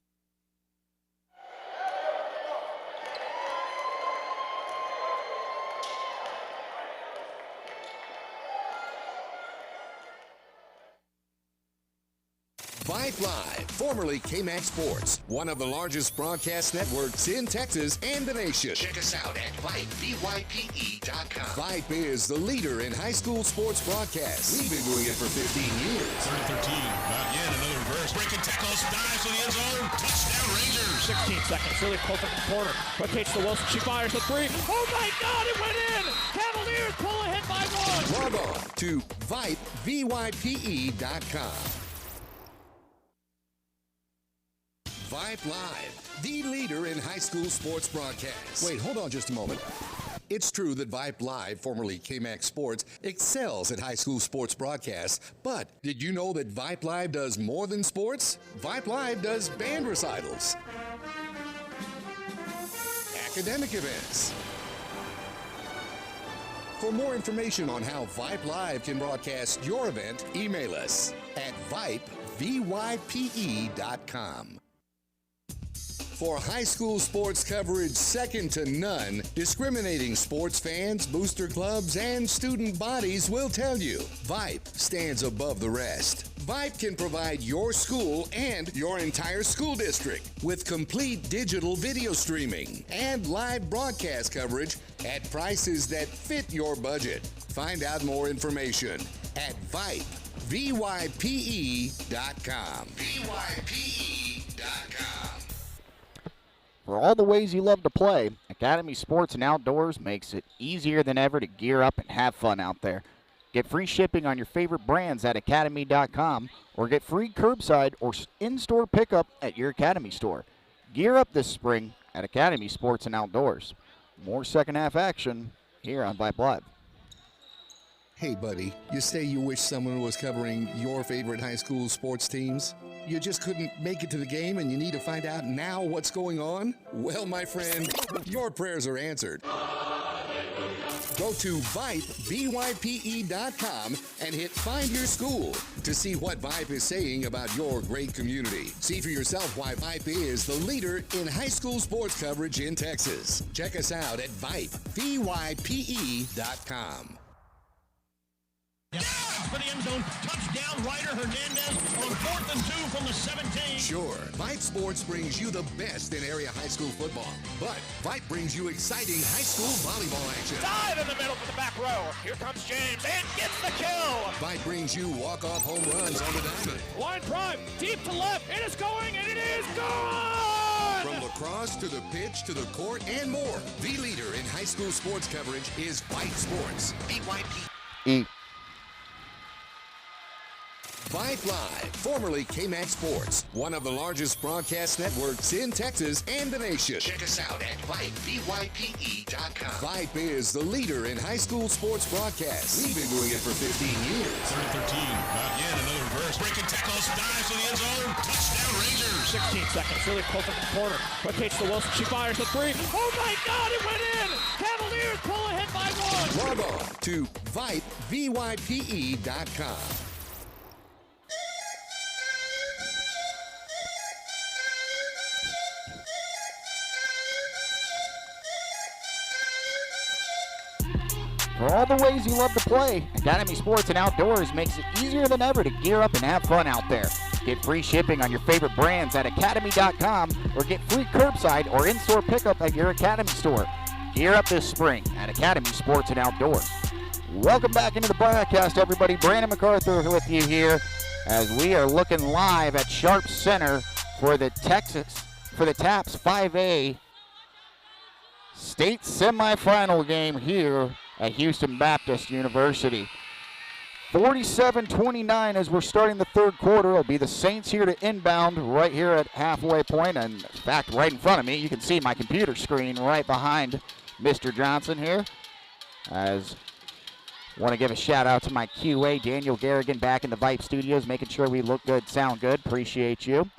Vype Live, formerly KMAX Sports, one of the largest broadcast networks in Texas and the nation. Check us out at Vype, VYPE.com. Vype is the leader in high school sports broadcasts. We've been doing it for 15 years. 13, not yet, another reverse. Breaking tackles, dives to the end zone. Touchdown, Rangers. 16 seconds, really close up the corner. Rotates to Wilson, she fires the three. Oh my God, it went in! Cavaliers pull ahead by one. Log on to Vype, VYPE.com. Vype Live, the leader in high school sports broadcasts. Wait, hold on just a moment. It's true that Vype Live, formerly KMAX Sports, excels at high school sports broadcasts, but did you know that Vype Live does more than sports? Vype Live does band recitals, academic events. For more information on how Vype Live can broadcast your event, email us at Vype, VYPE.com. For high school sports coverage second to none, discriminating sports fans, booster clubs, and student bodies will tell you Vype stands above the rest. Vype can provide your school and your entire school district with complete digital video streaming and live broadcast coverage at prices that fit your budget. Find out more information at Vype, VYPE.com. VYPE.com. For all the ways you love to play, Academy Sports and Outdoors makes it easier than ever to gear up and have fun out there. Get free shipping on your favorite brands at academy.com or get free curbside or in-store pickup at your Academy store. Gear up this spring at Academy Sports and Outdoors. More second half action here on Vype Live. Hey, buddy, you say you wish someone was covering your favorite high school sports teams? You just couldn't make it to the game and you need to find out now what's going on? Well, my friend, your prayers are answered. Go to Vype, VYPE.com, and hit Find Your School to see what Vype is saying about your great community. See for yourself why Vype is the leader in high school sports coverage in Texas. Check us out at Vype, VYPE.com. For the end zone, touchdown, Ryder Hernandez on 4th and 2 from the 17. Sure, Vype Sports brings you the best in area high school football, but Vype brings you exciting high school volleyball action. Dive in the middle for the back row. Here comes James and gets the kill. Vype brings you walk-off home runs on the diamond. Line drive, deep to left. It is going and it is gone. From lacrosse to the pitch to the court and more, the leader in high school sports coverage is Vype Sports. BYP. Vype Live, formerly KMAX Sports, one of the largest broadcast networks in Texas and the nation. Check us out at Vype, VYPE.com. Vype is the leader in high school sports broadcasts. We've been doing it for 15 years. 13, not yet, another reverse. Breaking tackles, dives to the end zone. Touchdown, Rangers. 16 seconds. Really close to the corner. Rotates to Wilson. She fires the three. Oh my God, it went in! Cavaliers pull ahead by one. Log on to Vype, VYPE.com. For all the ways you love to play, Academy Sports and Outdoors makes it easier than ever to gear up and have fun out there. Get free shipping on your favorite brands at academy.com or get free curbside or in-store pickup at your Academy store. Gear up this spring at Academy Sports and Outdoors. Welcome back into the broadcast, everybody. Brandon MacArthur with you here as we are looking live at Sharp Center for the TAPPS 5A state semifinal game here at Houston Baptist University. 47-29 as we're starting the third quarter. It'll be the Saints here to inbound right here at halfway point, and in fact, right in front of me. You can see my computer screen right behind Mr. Johnson here. As I want to give a shout out to my QA, Daniel Garrigan, back in the Vype studios, making sure we look good, sound good. Appreciate you.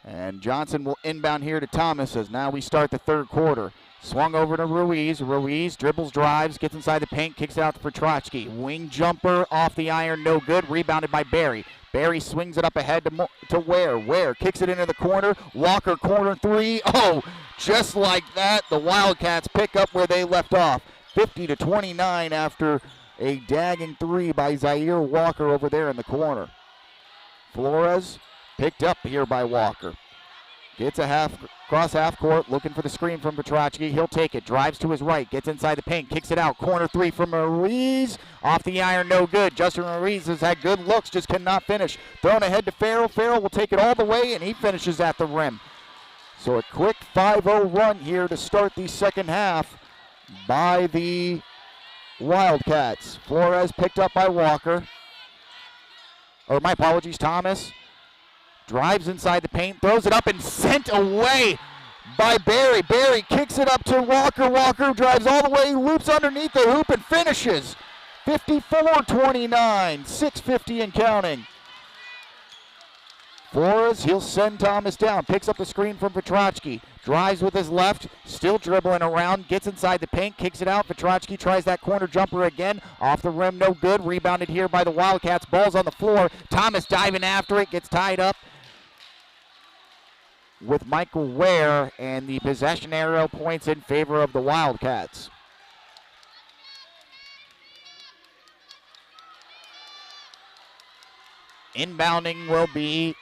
And Johnson will inbound here to Thomas as now we start the third quarter. Swung over to Ruiz. Ruiz dribbles, drives, gets inside the paint, kicks it out to Petrotsky. Wing jumper off the iron, no good. Rebounded by Barry. Barry swings it up ahead to Ware. Ware kicks it into the corner. Walker corner three. Oh, just like that, the Wildcats pick up where they left off. 50-29 after a dagging three by Zaire Walker over there in the corner. Flores picked up here by Walker. Gets a cross half court, looking for the screen from Petrotsky. He'll take it, drives to his right, gets inside the paint, kicks it out. Corner three from Ruiz. Off the iron, no good. Justin Ruiz has had good looks, just cannot finish. Thrown ahead to Farrell. Farrell will take it all the way, and he finishes at the rim. So a quick 5-0 run here to start the second half by the Wildcats. Flores picked up by Walker. Or my apologies, Thomas. Drives inside the paint, throws it up and sent away by Barry. Barry kicks it up to Walker. Walker drives all the way, loops underneath the hoop and finishes. 54-29, 6:50 and counting. Flores, he'll send Thomas down, picks up the screen from Petrotsky, drives with his left, still dribbling around, gets inside the paint, kicks it out. Petrotsky tries that corner jumper again, off the rim, no good. Rebounded here by the Wildcats. Ball's on the floor. Thomas diving after it, gets tied up with Michael Ware, and the possession arrow points in favor of the Wildcats. Inbounding will be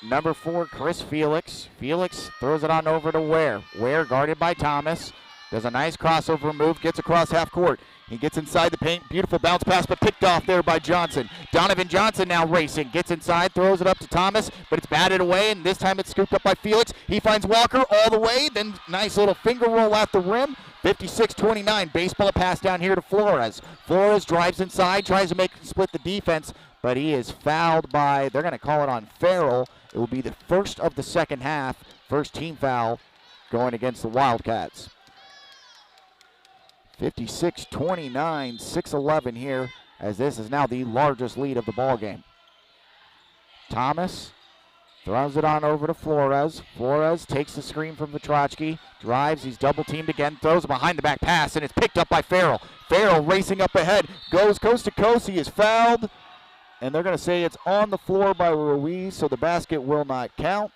number 4, Chris Felix. Felix throws it on over to Ware. Ware guarded by Thomas. Does a nice crossover move, gets across half court. He gets inside the paint, beautiful bounce pass, but picked off there by Johnson. Donovan Johnson now racing, gets inside, throws it up to Thomas, but it's batted away, and this time it's scooped up by Felix. He finds Walker all the way, then nice little finger roll at the rim. 56-29, baseball pass down here to Flores. Flores drives inside, tries to split the defense, but he is fouled by, they're going to call it on Farrell. It will be the first of the second half, first team foul going against the Wildcats. 56-29, 6-11 here, as this is now the largest lead of the ball game. Thomas throws it on over to Flores. Flores takes the screen from Petrotsky, drives, he's double teamed again, throws a behind the back pass, and it's picked up by Farrell. Farrell racing up ahead, goes coast to coast, he is fouled, and they're going to say it's on the floor by Ruiz, so the basket will not count.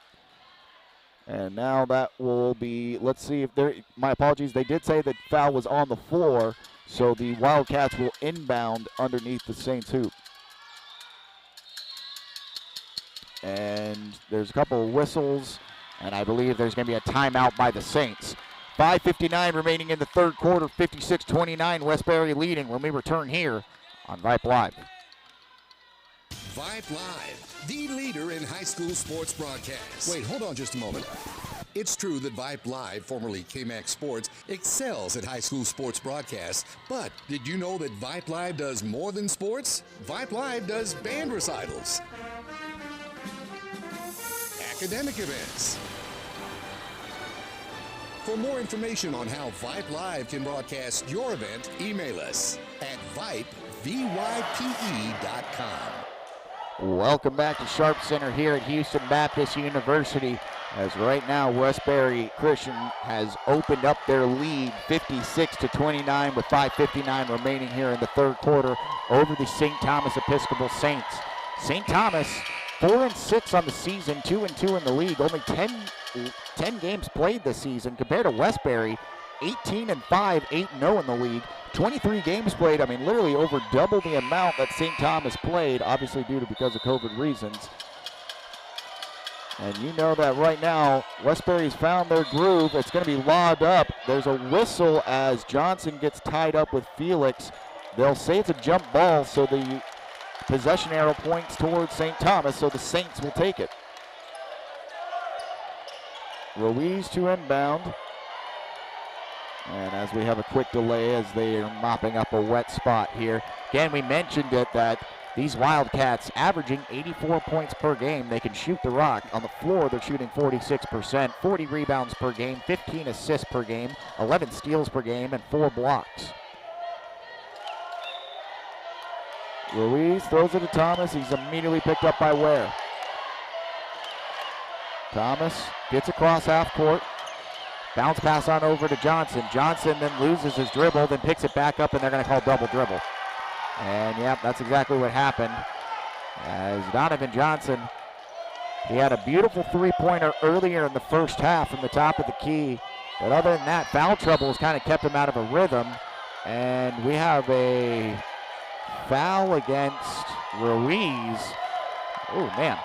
And now that will be, let's see if they're, my apologies, they did say that foul was on the floor, so the Wildcats will inbound underneath the Saints hoop. And there's a couple of whistles, and I believe there's going to be a timeout by the Saints. 5:59 remaining in the third quarter, 56-29, Westbury leading when we return here on Vype Live. Vype Live, the leader in high school sports broadcasts. Wait, hold on just a moment. It's true that Vype Live, formerly KMAX Sports, excels at high school sports broadcasts, but did you know that Vype Live does more than sports? Vype Live does band recitals, academic events. For more information on how Vype Live can broadcast your event, email us at Vype, VYPE.com. Welcome back to Sharp Center here at Houston Baptist University. As right now, Westbury Christian has opened up their lead 56-29 with 5:59 remaining here in the third quarter over the St. Thomas Episcopal Saints. St. Thomas 4-6 on the season, 2-2 in the league. Only 10 games played this season compared to Westbury, 18-5, 8-0 in the league. 23 games played. I mean, literally over double the amount that St. Thomas played, obviously because of COVID reasons. And you know that right now, Westbury's found their groove. It's going to be logged up. There's a whistle as Johnson gets tied up with Felix. They'll say it's a jump ball, so the possession arrow points towards St. Thomas, so the Saints will take it. Ruiz to inbound. And as we have a quick delay as they are mopping up a wet spot here. Again, we mentioned it that these Wildcats averaging 84 points per game. They can shoot the rock. On the floor, they're shooting 46%, 40 rebounds per game, 15 assists per game, 11 steals per game, and 4 blocks. Ruiz throws it to Thomas. He's immediately picked up by Ware. Thomas gets across half court. Bounce pass on over to Johnson. Johnson then loses his dribble, then picks it back up, and they're going to call double dribble. And yep, that's exactly what happened. As Donovan Johnson, he had a beautiful three-pointer earlier in the first half from the top of the key. But other than that, foul trouble has kind of kept him out of a rhythm. And we have a foul against Ruiz. Oh, man.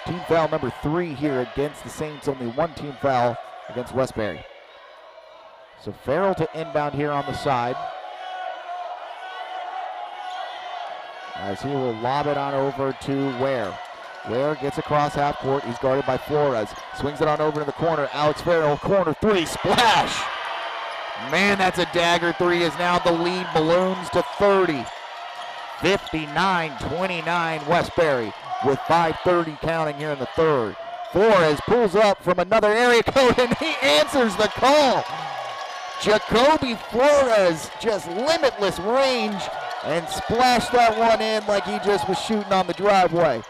Team foul number 3 here against the Saints. Only one team foul against Westbury. So Farrell to inbound here on the side. As he will lob it on over to Ware. Ware gets across half court. He's guarded by Flores. Swings it on over to the corner. Alex Farrell, corner 3, splash. Man, that's a dagger 3 as now the lead balloons to 30. 59-29 Westbury with 5:30 counting here in the third. Flores pulls up from another area code and he answers the call. Jacoby Flores, just limitless range, and splashed that one in like he just was shooting on the driveway.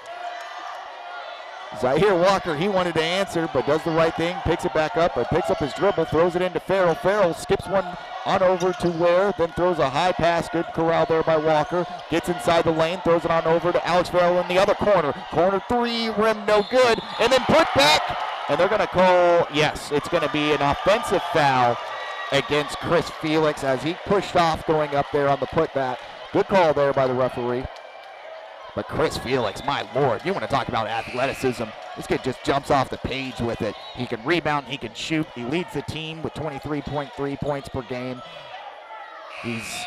Zaire Walker, he wanted to answer, but does the right thing, picks it back up, but picks up his dribble, throws it into Farrell. Farrell skips one on over to Ware, then throws a high pass, good corral there by Walker, gets inside the lane, throws it on over to Alex Farrell in the other corner. Corner 3, rim no good, and then put back, and they're gonna call, yes, it's gonna be an offensive foul against Chris Felix as he pushed off going up there on the putback. Good call there by the referee. But Chris Felix, my Lord, you want to talk about athleticism. This kid just jumps off the page with it. He can rebound, he can shoot. He leads the team with 23.3 points per game. He's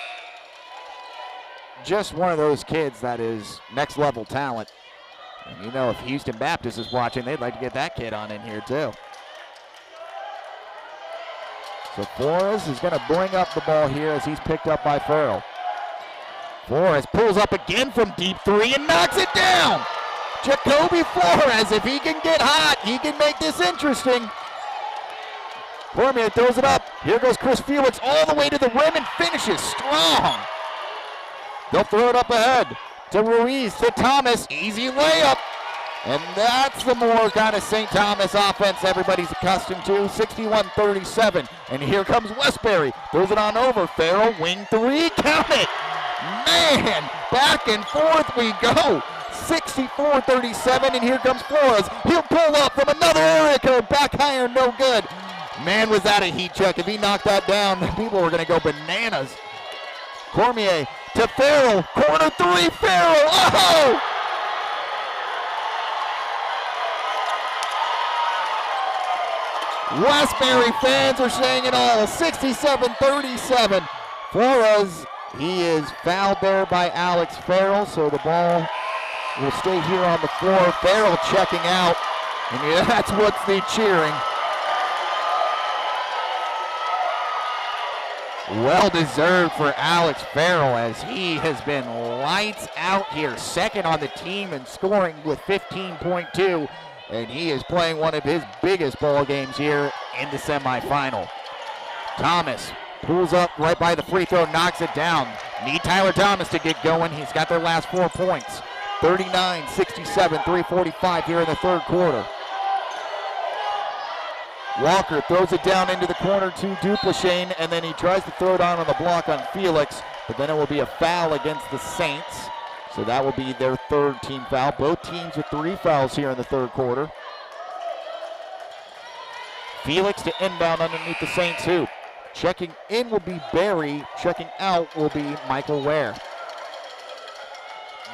just one of those kids that is next level talent. And you know, if Houston Baptist is watching, they'd like to get that kid on in here too. So Flores is going to bring up the ball here as he's picked up by Farrell. Flores pulls up again from deep 3 and knocks it down. Jacoby Flores, if he can get hot, he can make this interesting. Cormier throws it up. Here goes Chris Felix all the way to the rim and finishes strong. They'll throw it up ahead to Ruiz, to Thomas. Easy layup. And that's the more kind of St. Thomas offense everybody's accustomed to. 61-37. And here comes Westbury. Throws it on over. Farrell, wing 3. Count it. Man, back and forth we go. 64-37, and here comes Flores. He'll pull up from another area code. Back iron, no good. Man, was that a heat check. If he knocked that down, people were going to go bananas. Cormier to Farrell. Corner 3, Farrell. Oh! Westbury fans are saying it all. 67-37. Flores, he is fouled there by Alex Farrell, so the ball will stay here on the floor. Farrell checking out, and that's what's the cheering. Well deserved for Alex Farrell as he has been lights out here. Second on the team and scoring with 15.2, and he is playing one of his biggest ball games here in the semifinal. Thomas pulls up right by the free throw, knocks it down. Need Tyler Thomas to get going. He's got their last 4 points. 39-67, 3:45 here in the third quarter. Walker throws it down into the corner to Duplashane, and then he tries to throw it on the block on Felix, but then it will be a foul against the Saints. So that will be their third team foul. Both teams with 3 fouls here in the third quarter. Felix to inbound underneath the Saints hoop. Checking in will be Barry. Checking out will be Michael Ware.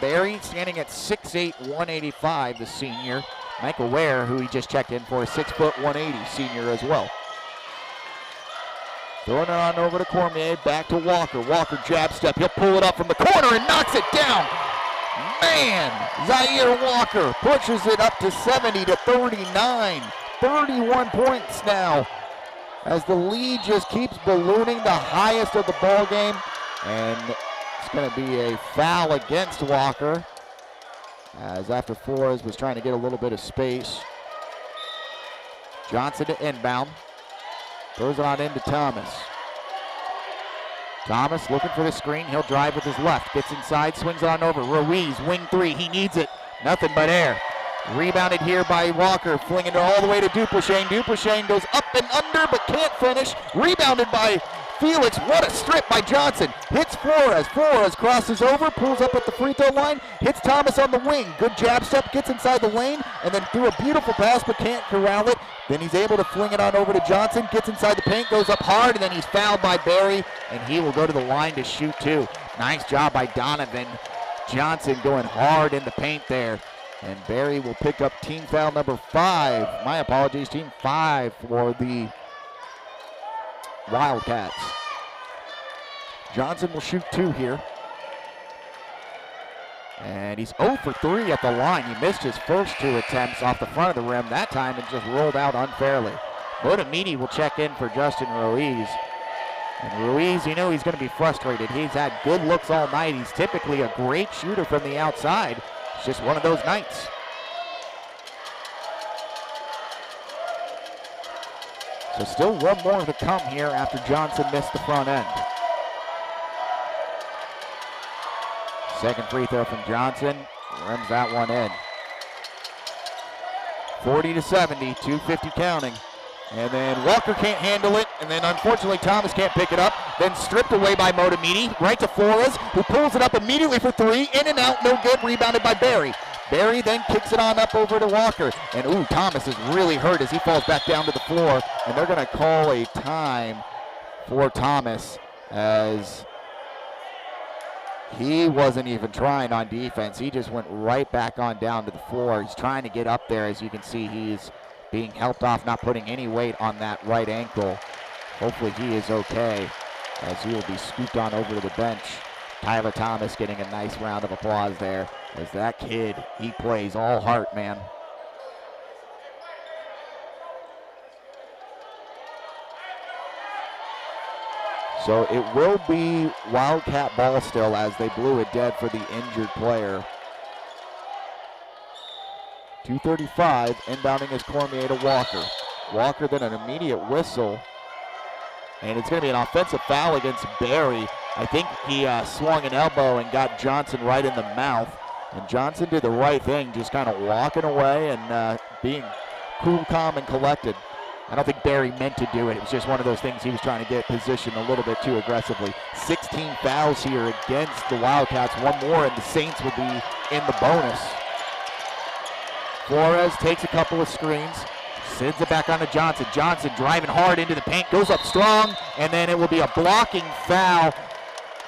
Barry standing at 6'8", 185, the senior. Michael Ware, who he just checked in for, is 6 foot 180, senior as well. Throwing it on over to Cormier, back to Walker. Walker jab step, he'll pull it up from the corner and knocks it down. Man, Zaire Walker pushes it up to 70 to 39. 31 points now as the lead just keeps ballooning, the highest of the ball game. And it's going to be a foul against Walker, as after Flores was trying to get a little bit of space. Johnson to inbound. Throws it on into Thomas. Thomas looking for the screen. He'll drive with his left. Gets inside, swings on over. Ruiz, wing 3. He needs it. Nothing but air. Rebounded here by Walker, flinging it all the way to Duplashane. Duplashane goes up and under, but can't finish. Rebounded by Felix. What a strip by Johnson. Hits Flores. Flores crosses over, pulls up at the free throw line, hits Thomas on the wing. Good jab step, gets inside the lane, and then threw a beautiful pass, but can't corral it. Then he's able to fling it on over to Johnson, gets inside the paint, goes up hard, and then he's fouled by Barry, and he will go to the line to shoot too. Nice job by Donovan. Johnson going hard in the paint there. And Barry will pick up team foul number 5. My apologies, team 5 for the Wildcats. Johnson will shoot 2 here. And he's 0 for 3 at the line. He missed his first 2 attempts off the front of the rim. That time it just rolled out unfairly. Botamidi will check in for Justin Ruiz. And Ruiz, you know he's going to be frustrated. He's had good looks all night. He's typically a great shooter from the outside. It's just one of those nights. So still one more to come here after Johnson missed the front end. Second free throw from Johnson, rims that one in. 40 to 70, 2:50 counting. And then Walker can't handle it, and then unfortunately Thomas can't pick it up. Then stripped away by Motamidi, right to Flores, who pulls it up immediately for 3, in and out, no good, rebounded by Barry. Barry then kicks it on up over to Walker, and ooh, Thomas is really hurt as he falls back down to the floor, and they're gonna call a time for Thomas as he wasn't even trying on defense. He just went right back on down to the floor. He's trying to get up there. As you can see, he's being helped off, not putting any weight on that right ankle. Hopefully he is okay, as he will be scooped on over to the bench. Tyler Thomas getting a nice round of applause there, as that kid, he plays all heart, man. So it will be Wildcat ball still, as they blew it dead for the injured player. 2:35, inbounding is Cormier to Walker. Walker then an immediate whistle, and it's going to be an offensive foul against Barry. I think he swung an elbow and got Johnson right in the mouth, and Johnson did the right thing, just kind of walking away and being cool, calm, and collected. I don't think Barry meant to do it. It was just one of those things he was trying to get positioned a little bit too aggressively. 16 fouls here against the Wildcats. One more and the Saints will be in the bonus. Flores takes a couple of screens, sends it back on to Johnson. Johnson driving hard into the paint, goes up strong, and then it will be a blocking foul.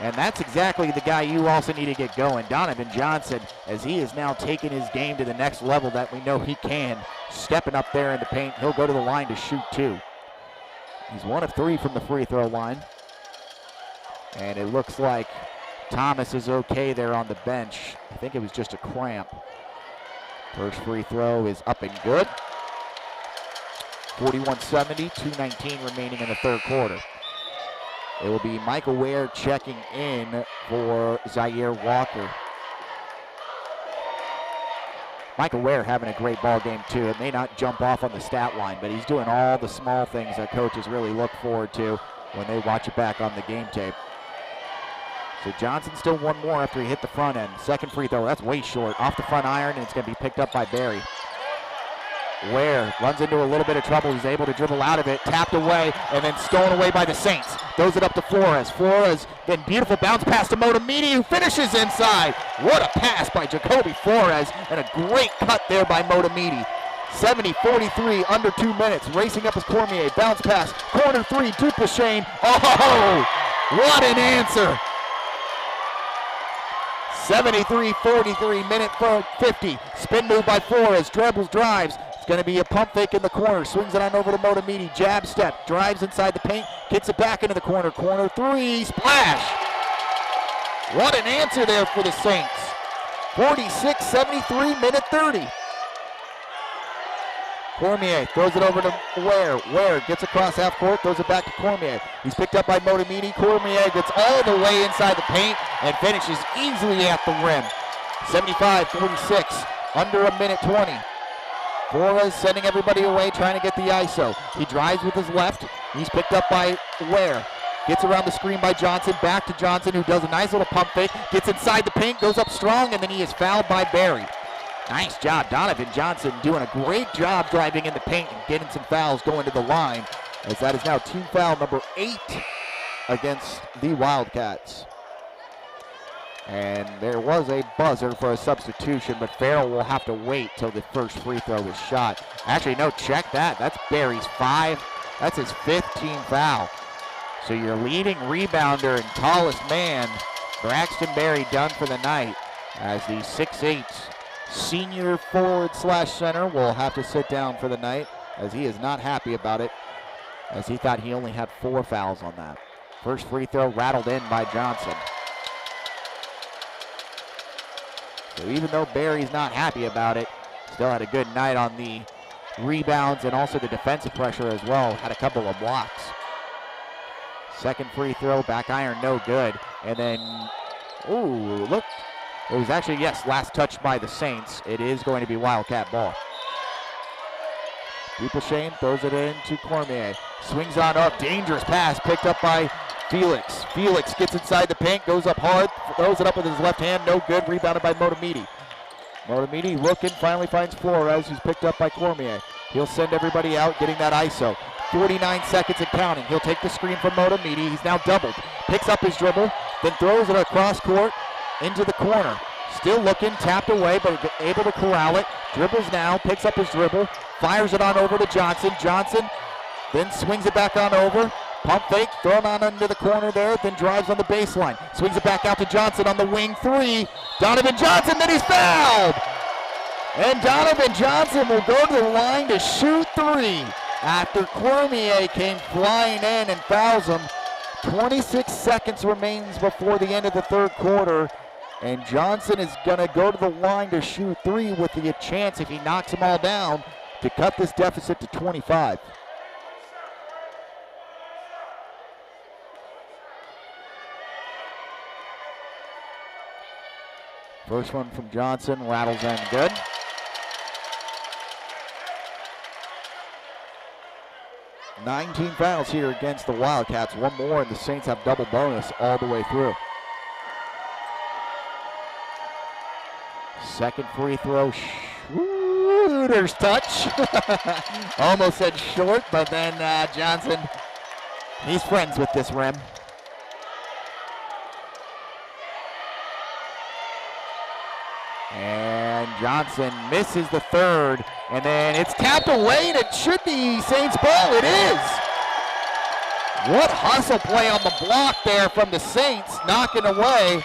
And that's exactly the guy you also need to get going. Donovan Johnson, as he is now taking his game to the next level that we know he can. Stepping up there in the paint, he'll go to the line to shoot 2. He's 1 of 3 from the free throw line. And it looks like Thomas is okay there on the bench. I think it was just a cramp. First free throw is up and good. 41-70, 2:19 remaining in the third quarter. It will be Michael Ware checking in for Zaire Walker. Michael Ware having a great ball game too. It may not jump off on the stat line, but he's doing all the small things that coaches really look forward to when they watch it back on the game tape. So Johnson still one more after he hit the front end. Second free throw, that's way short. Off the front iron, and it's going to be picked up by Barry. Ware runs into a little bit of trouble. He's able to dribble out of it, tapped away, and then stolen away by the Saints. Throws it up to Flores. Flores, then beautiful bounce pass to Motamidi, who finishes inside. What a pass by Jacoby Flores, and a great cut there by Motamidi. 70-43, under 2 minutes. Racing up is Cormier. Bounce pass, corner three, Dupleshain. Oh, what an answer. 73-43, minute 50. Spin move by Flores, dribbles, drives. It's going to be a pump fake in the corner. Swings it on over to Motamidi. Jab step, drives inside the paint, gets it back into the corner. Corner three, splash. What an answer there for the Saints. 46-73, minute 30. Cormier throws it over to Ware. Ware gets across half court, throws it back to Cormier. He's picked up by Motamidi. Cormier gets all the way inside the paint and finishes easily at the rim. 75-46, under a minute 20. Flores sending everybody away, trying to get the ISO. He drives with his left. He's picked up by Ware. Gets around the screen by Johnson, back to Johnson, who does a nice little pump fake. Gets inside the paint, goes up strong, and then he is fouled by Barry. Nice job, Donovan Johnson doing a great job driving in the paint and getting some fouls going to the line, as that is now team foul number 8 against the Wildcats. And there was a buzzer for a substitution, but Farrell will have to wait till the first free throw is shot. Actually, no, check that. That's Barry's 5. That's his 5th team foul. So your leading rebounder and tallest man, Braxton Barry, done for the night, as the 6'8" senior forward/center will have to sit down for the night, as he is not happy about it, as he thought he only had 4 fouls on that. First free throw rattled in by Johnson. So even though Barry's not happy about it, still had a good night on the rebounds and also the defensive pressure as well. Had a couple of blocks. Second free throw, back iron, no good. And then, ooh, look. It was actually, yes, last touch by the Saints. It is going to be Wildcat ball. Dupleshain throws it into Cormier. Swings on up, dangerous pass picked up by Felix. Felix gets inside the paint, goes up hard, throws it up with his left hand, no good, rebounded by Motamidi. Motamidi looking, finally finds Flores, who's picked up by Cormier. He'll send everybody out, getting that ISO. 49 seconds and counting. He'll take the screen from Motamidi. He's now doubled. Picks up his dribble, then throws it across court into the corner. Still looking, tapped away, but able to corral it. Dribbles now, picks up his dribble, fires it on over to Johnson. Johnson then swings it back on over. Pump fake, thrown on into the corner there, then drives on the baseline. Swings it back out to Johnson on the wing three. Donovan Johnson, then he's fouled! And Donovan Johnson will go to the line to shoot 3 after Cormier came flying in and fouls him. 26 seconds remains before the end of the third quarter, and Johnson is going to go to the line to shoot 3 with the chance, if he knocks them all down, to cut this deficit to 25. First one from Johnson, rattles in good. Nineteen fouls here against the Wildcats. One more, and the Saints have double bonus all the way through. Second free throw, shooter's touch. Almost said short, but then Johnson, he's friends with this rim. And Johnson misses the third, and then it's tapped away, and it should be Saints ball. It is. What hustle play on the block there from the Saints, knocking away.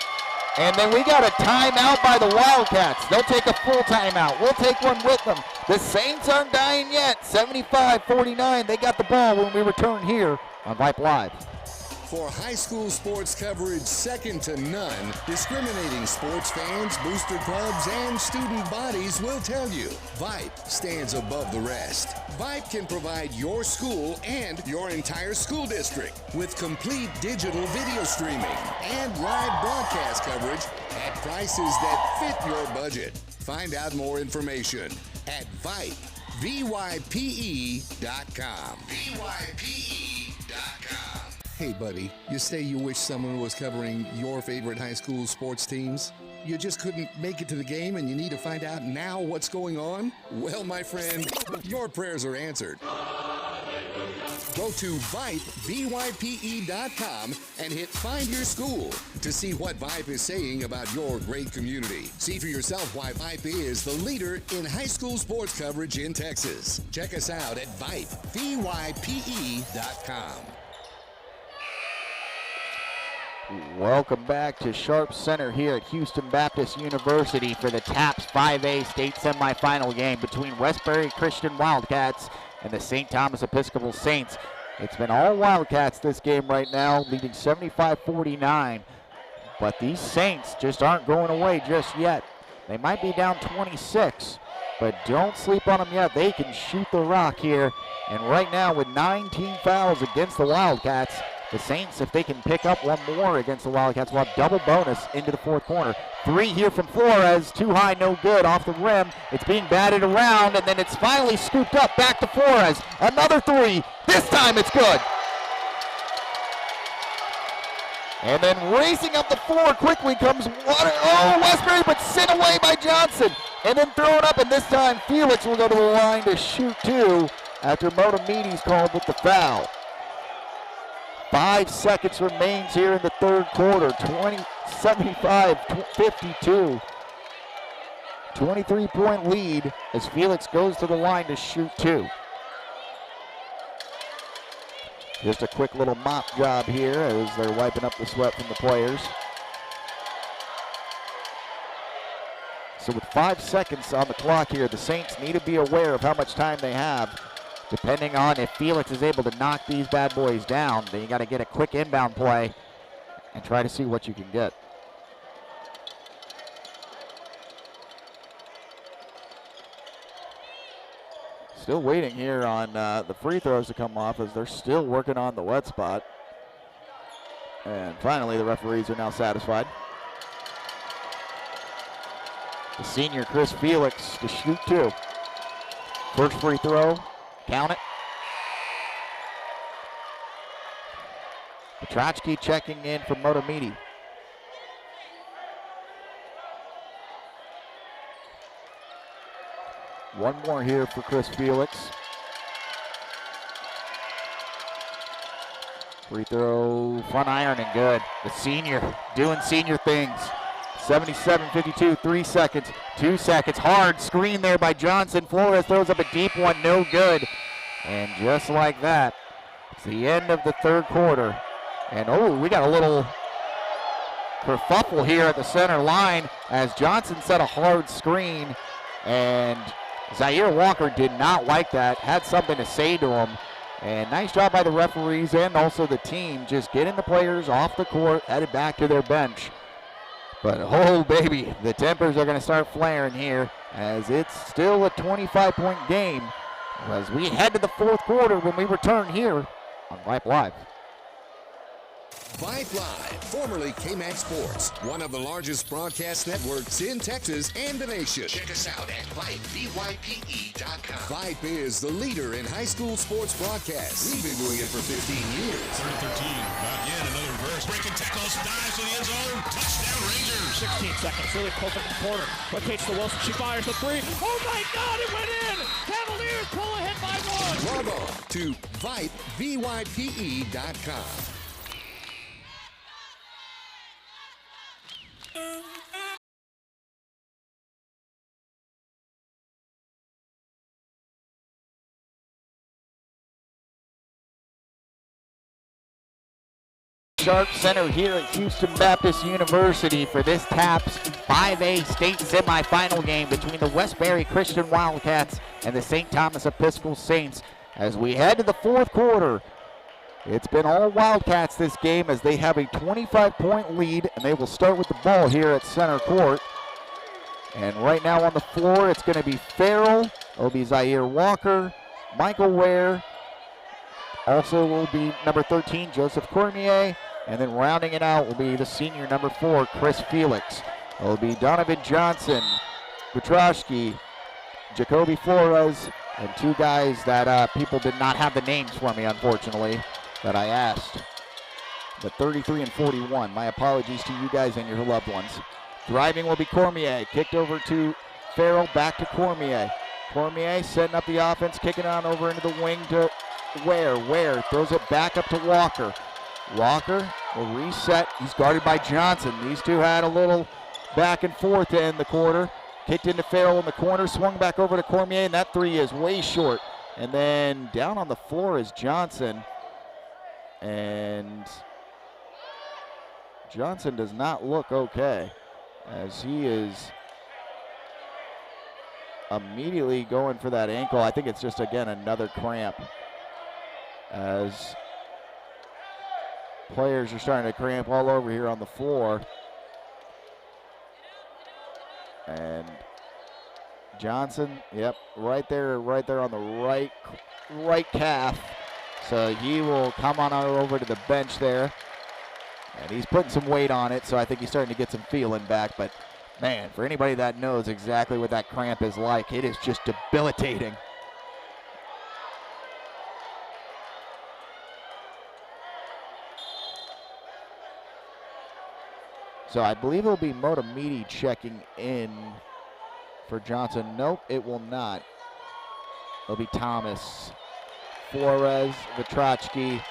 And then we got a timeout by the Wildcats. They'll take a full timeout. We'll take one with them. The Saints aren't dying yet. 75-49. They got the ball when we return here on Vype Live. For high school sports coverage second to none, discriminating sports fans, booster clubs, and student bodies will tell you Vype stands above the rest. Vype can provide your school and your entire school district with complete digital video streaming and live broadcast coverage at prices that fit your budget. Find out more information at Vype, VYPE.com. VYPE.com. Hey buddy, you say you wish someone was covering your favorite high school sports teams? You just couldn't make it to the game and you need to find out now what's going on? Well, my friend, your prayers are answered. Go to Vype, VYPE.com and hit Find Your School to see what Vype is saying about your great community. See for yourself why Vype is the leader in high school sports coverage in Texas. Check us out at Vype, VYPE.com. Welcome back to Sharp Center here at Houston Baptist University for the TAPPS 5A state semifinal game between Westbury Christian Wildcats and the St. Thomas Episcopal Saints. It's been all Wildcats this game right now, leading 75-49. But these Saints just aren't going away just yet. They might be down 26, but don't sleep on them yet. They can shoot the rock here. And right now with 19 fouls against the Wildcats, the Saints, if they can pick up one more against the Wildcats, will have double bonus into the fourth quarter. 3 here from Flores, too high, no good, off the rim. It's being batted around, and then it's finally scooped up, back to Flores. Another 3, this time it's good. And then racing up the floor quickly comes Westbury, but sent away by Johnson. And then thrown up, and this time Felix will go to the line to shoot 2 after Motomini's called with the foul. 5 seconds remains here in the third quarter. 75-52. 23-point lead as Felix goes to the line to shoot 2. Just a quick little mop job here as they're wiping up the sweat from the players. So with 5 seconds on the clock here, the Saints need to be aware of how much time they have. Depending on if Felix is able to knock these bad boys down, then you got to get a quick inbound play and try to see what you can get. Still waiting here on the free throws to come off as they're still working on the wet spot. And finally, the referees are now satisfied. The senior Chris Felix to shoot 2. First free throw. Count it. Petrochki checking in for Motomini. One more here for Chris Felix. Free throw, front iron and good. The senior doing senior things. 77-52, 3 seconds, 2 seconds. Hard screen there by Johnson. Flores throws up a deep one, no good. And just like that, it's the end of the third quarter. And we got a little kerfuffle here at the center line as Johnson set a hard screen. And Zaire Walker did not like that, had something to say to him. And nice job by the referees and also the team just getting the players off the court, headed back to their bench. But oh baby, the tempers are gonna start flaring here as it's still a 25-point game as we head to the fourth quarter when we return here on Vype Live. Vype Live, formerly KMAX Sports, one of the largest broadcast networks in Texas and the nation. Check us out at Vype, VYPE.com. Vype is the leader in high school sports broadcasts. We've been doing it for 15 years. 3-13, not yet, another reverse. Breaking tackles, dives to the end zone. Touchdown Rangers. 16 seconds, really close up the corner. Rotates to Wilson, she fires the 3. Oh my God, it went in! Cavaliers pull ahead by 1. Log on to Vype, VYPE.com. Sharp Center here at Houston Baptist University for this TAPPS 5A state semifinal game between the Westbury Christian Wildcats and the St. Thomas Episcopal Saints as we head to the fourth quarter. It's been all Wildcats this game as they have a 25-point lead, and they will start with the ball here at center court. And right now on the floor, it's going to be Farrell, it'll be Zaire Walker, Michael Ware, also will be number 13, Joseph Cormier, and then rounding it out will be the senior number 4, Chris Felix. It'll be Donovan Johnson, Petrochki, Jacoby Flores, and 2 guys that people did not have the names for me, unfortunately, that I asked. The 33 and 41. My apologies to you guys and your loved ones. Driving will be Cormier. Kicked over to Farrell, back to Cormier. Cormier setting up the offense, kicking on over into the wing to Ware. Ware throws it back up to Walker. Walker will reset. He's guarded by Johnson. These two had a little back and forth to end the quarter. Kicked into Farrell in the corner, swung back over to Cormier, and that three is way short. And then down on the floor is Johnson. And Johnson does not look okay, as he is immediately going for that ankle. I think it's just, again, another cramp, as players are starting to cramp all over here on the floor. And Johnson, yep, right there on the right calf. So he will come on over to the bench there. And he's putting some weight on it, so I think he's starting to get some feeling back. But man, for anybody that knows exactly what that cramp is like, it is just debilitating. So I believe it'll be Motamidi checking in for Johnson. Nope, it will not. It'll be Thomas, Flores, Vitrochki,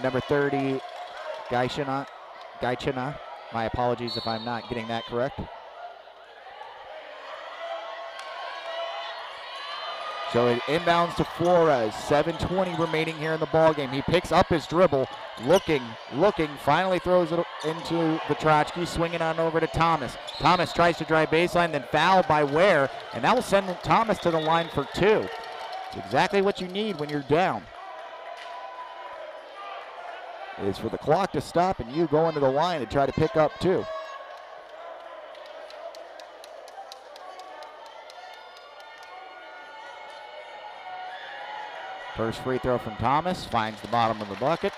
number 30, Gaichana. My apologies if I'm not getting that correct. So it inbounds to Flores. 7:20 remaining here in the ballgame. He picks up his dribble, looking, finally throws it into Vitrochki, swinging on over to Thomas. Thomas tries to drive baseline, then fouled by Ware, and that will send Thomas to the line for two. It's exactly what you need when you're down. Is for the clock to stop and you go into the line and try to pick up two. First free throw from Thomas, finds the bottom of the bucket.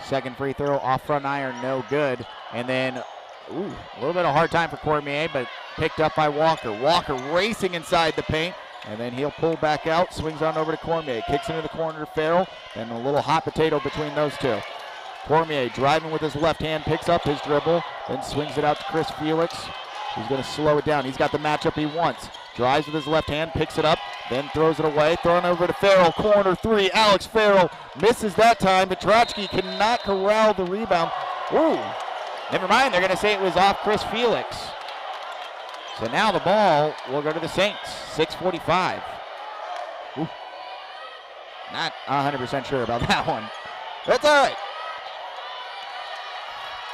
Second free throw off front iron, no good. And then, a little bit of hard time for Cormier, but picked up by Walker. Walker racing inside the paint, and then he'll pull back out, swings on over to Cormier, kicks into the corner to Farrell, and a little hot potato between those two. Cormier driving with his left hand, picks up his dribble, then swings it out to Chris Felix. He's going to slow it down. He's got the matchup he wants. Drives with his left hand, picks it up, then throws it away. Thrown over to Farrell, corner three. Alex Farrell misses that time. Vitrochki cannot corral the rebound. Ooh, never mind. They're going to say it was off Chris Felix. So now the ball will go to the Saints. 6:45. Ooh. Not 100% sure about that one. That's all right.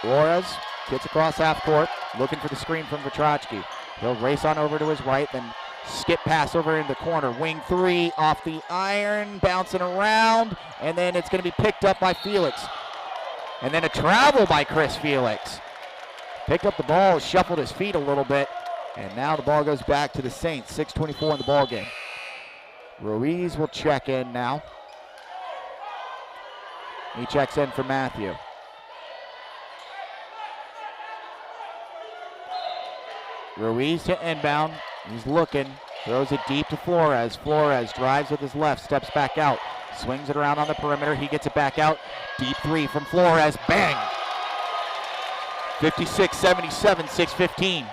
Flores gets across half court, looking for the screen from Vitrochki. He'll race on over to his right, then skip pass over in the corner. Wing three off the iron, bouncing around, and then it's going to be picked up by Felix. And then a travel by Chris Felix. Picked up the ball, shuffled his feet a little bit, and now the ball goes back to the Saints. 6:24 in the ball game. Ruiz will check in now. He checks in for Matthew. Ruiz to inbound. He's looking. Throws it deep to Flores. Flores drives with his left. Steps back out. Swings it around on the perimeter. He gets it back out. Deep three from Flores. Bang! 56-77, 6:15.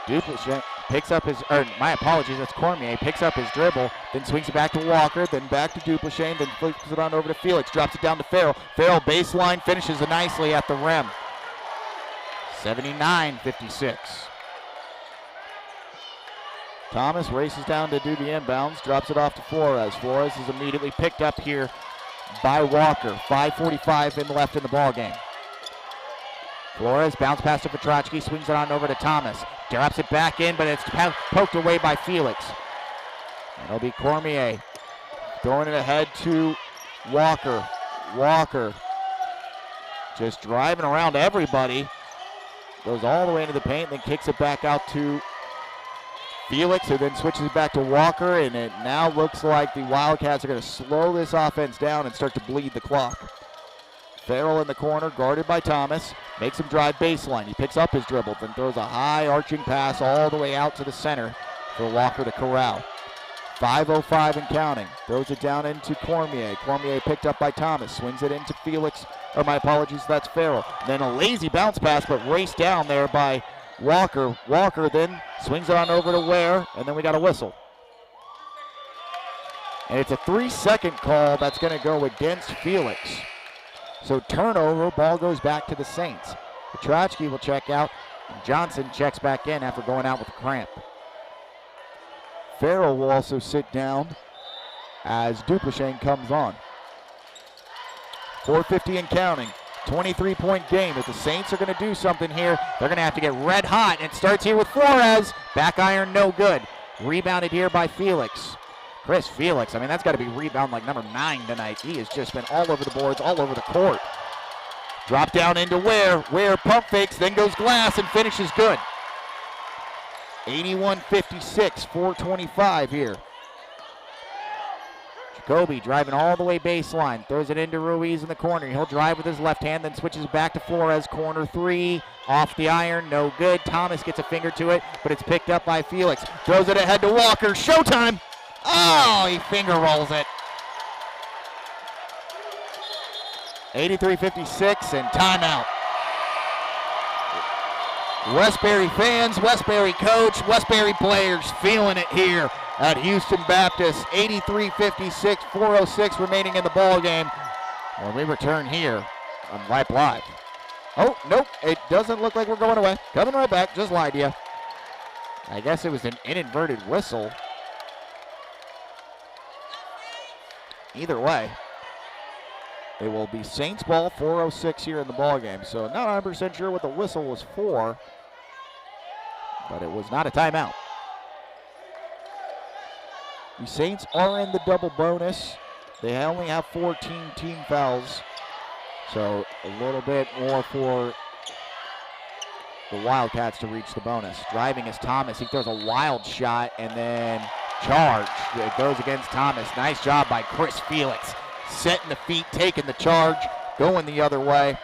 Duplicate picks up his, my apologies, that's Cormier. Picks up his dribble, then swings it back to Walker, then back to Duplicate, then flips it on over to Felix. Drops it down to Farrell. Farrell baseline, finishes it nicely at the rim. 79-56. Thomas races down to do the inbounds, drops it off to Flores. Flores is immediately picked up here by Walker. 5:45 left in the ball game. Flores bounce pass to Vitrochki, swings it on over to Thomas. Drops it back in, but it's poked away by Felix. And it'll be Cormier throwing it ahead to Walker. Walker just driving around everybody. Goes all the way into the paint, then kicks it back out to Felix, who then switches it back to Walker, and it now looks like the Wildcats are going to slow this offense down and start to bleed the clock. Farrell in the corner, guarded by Thomas, makes him drive baseline. He picks up his dribble, then throws a high arching pass all the way out to the center. for Walker to corral. 5:05 and counting. Throws it down into Cormier. Cormier picked up by Thomas. Swings it into Felix. Or my apologies, that's Farrell. Then a lazy bounce pass, but raced down there by Walker. Walker then swings it on over to Ware, and then we got a whistle. And it's a 3-second call that's going to go against Felix. So turnover, ball goes back to the Saints. Petrachki will check out, and Johnson checks back in after going out with a cramp. Farrell will also sit down as Dupleshain comes on. 4:50 and counting. 23-point game. If the Saints are going to do something here, they're going to have to get red hot. It starts here with Flores. Back iron, no good. Rebounded here by Felix. Chris Felix, I mean, that's got to be rebound like number 9 tonight. He has just been all over the boards, all over the court. Drop down into Ware. Ware pump fakes, then goes glass and finishes good. 81-56, 4:25 here. Jacoby driving all the way baseline, throws it into Ruiz in the corner. He'll drive with his left hand, then switches back to Flores. Corner 3, off the iron, no good. Thomas gets a finger to it, but it's picked up by Felix. Throws it ahead to Walker. Showtime! Oh, he finger rolls it. 83-56 and timeout. Westbury fans, Westbury coach, Westbury players feeling it here at Houston Baptist. 83-56, 4:06 remaining in the ball game. When we return here on Vype Live. Oh, nope, it doesn't look like we're going away. Coming right back, just lied to you. I guess it was an inadvertent whistle. Either way, it will be Saints ball, 4:06 here in the ball game. So not 100% sure what the whistle was for, but it was not a timeout. The Saints are in the double bonus. They only have 14 team fouls, so a little bit more for the Wildcats to reach the bonus. Driving is Thomas. He throws a wild shot and then charge. It goes against Thomas. Nice job by Chris Felix. Setting the feet, taking the charge, going the other way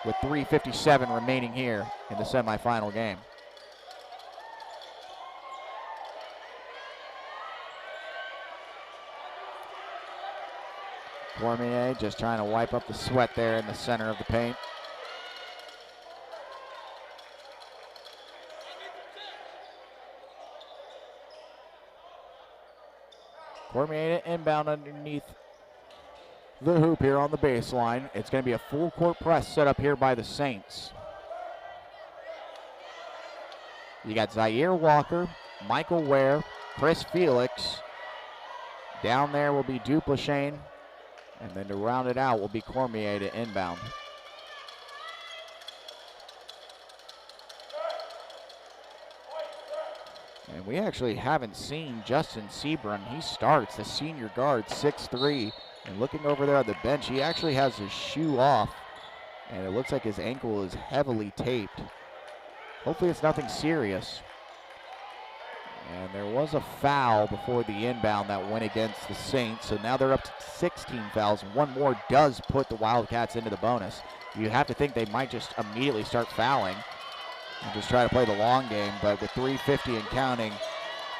with 3:57 remaining here in the semifinal game. Cormier just trying to wipe up the sweat there in the center of the paint. Cormier inbound underneath the hoop here on the baseline. It's going to be a full court press set up here by the Saints. You got Zaire Walker, Michael Ware, Chris Felix. Down there will be Dupleshain. And then to round it out will be Cormier to inbound. And we actually haven't seen Justin Seabrun. He starts, the senior guard, 6'3". And looking over there on the bench, he actually has his shoe off. And it looks like his ankle is heavily taped. Hopefully it's nothing serious. And there was a foul before the inbound that went against the Saints. So now they're up to 16 fouls. And one more does put the Wildcats into the bonus. You have to think they might just immediately start fouling and just try to play the long game. But with 3:50 and counting,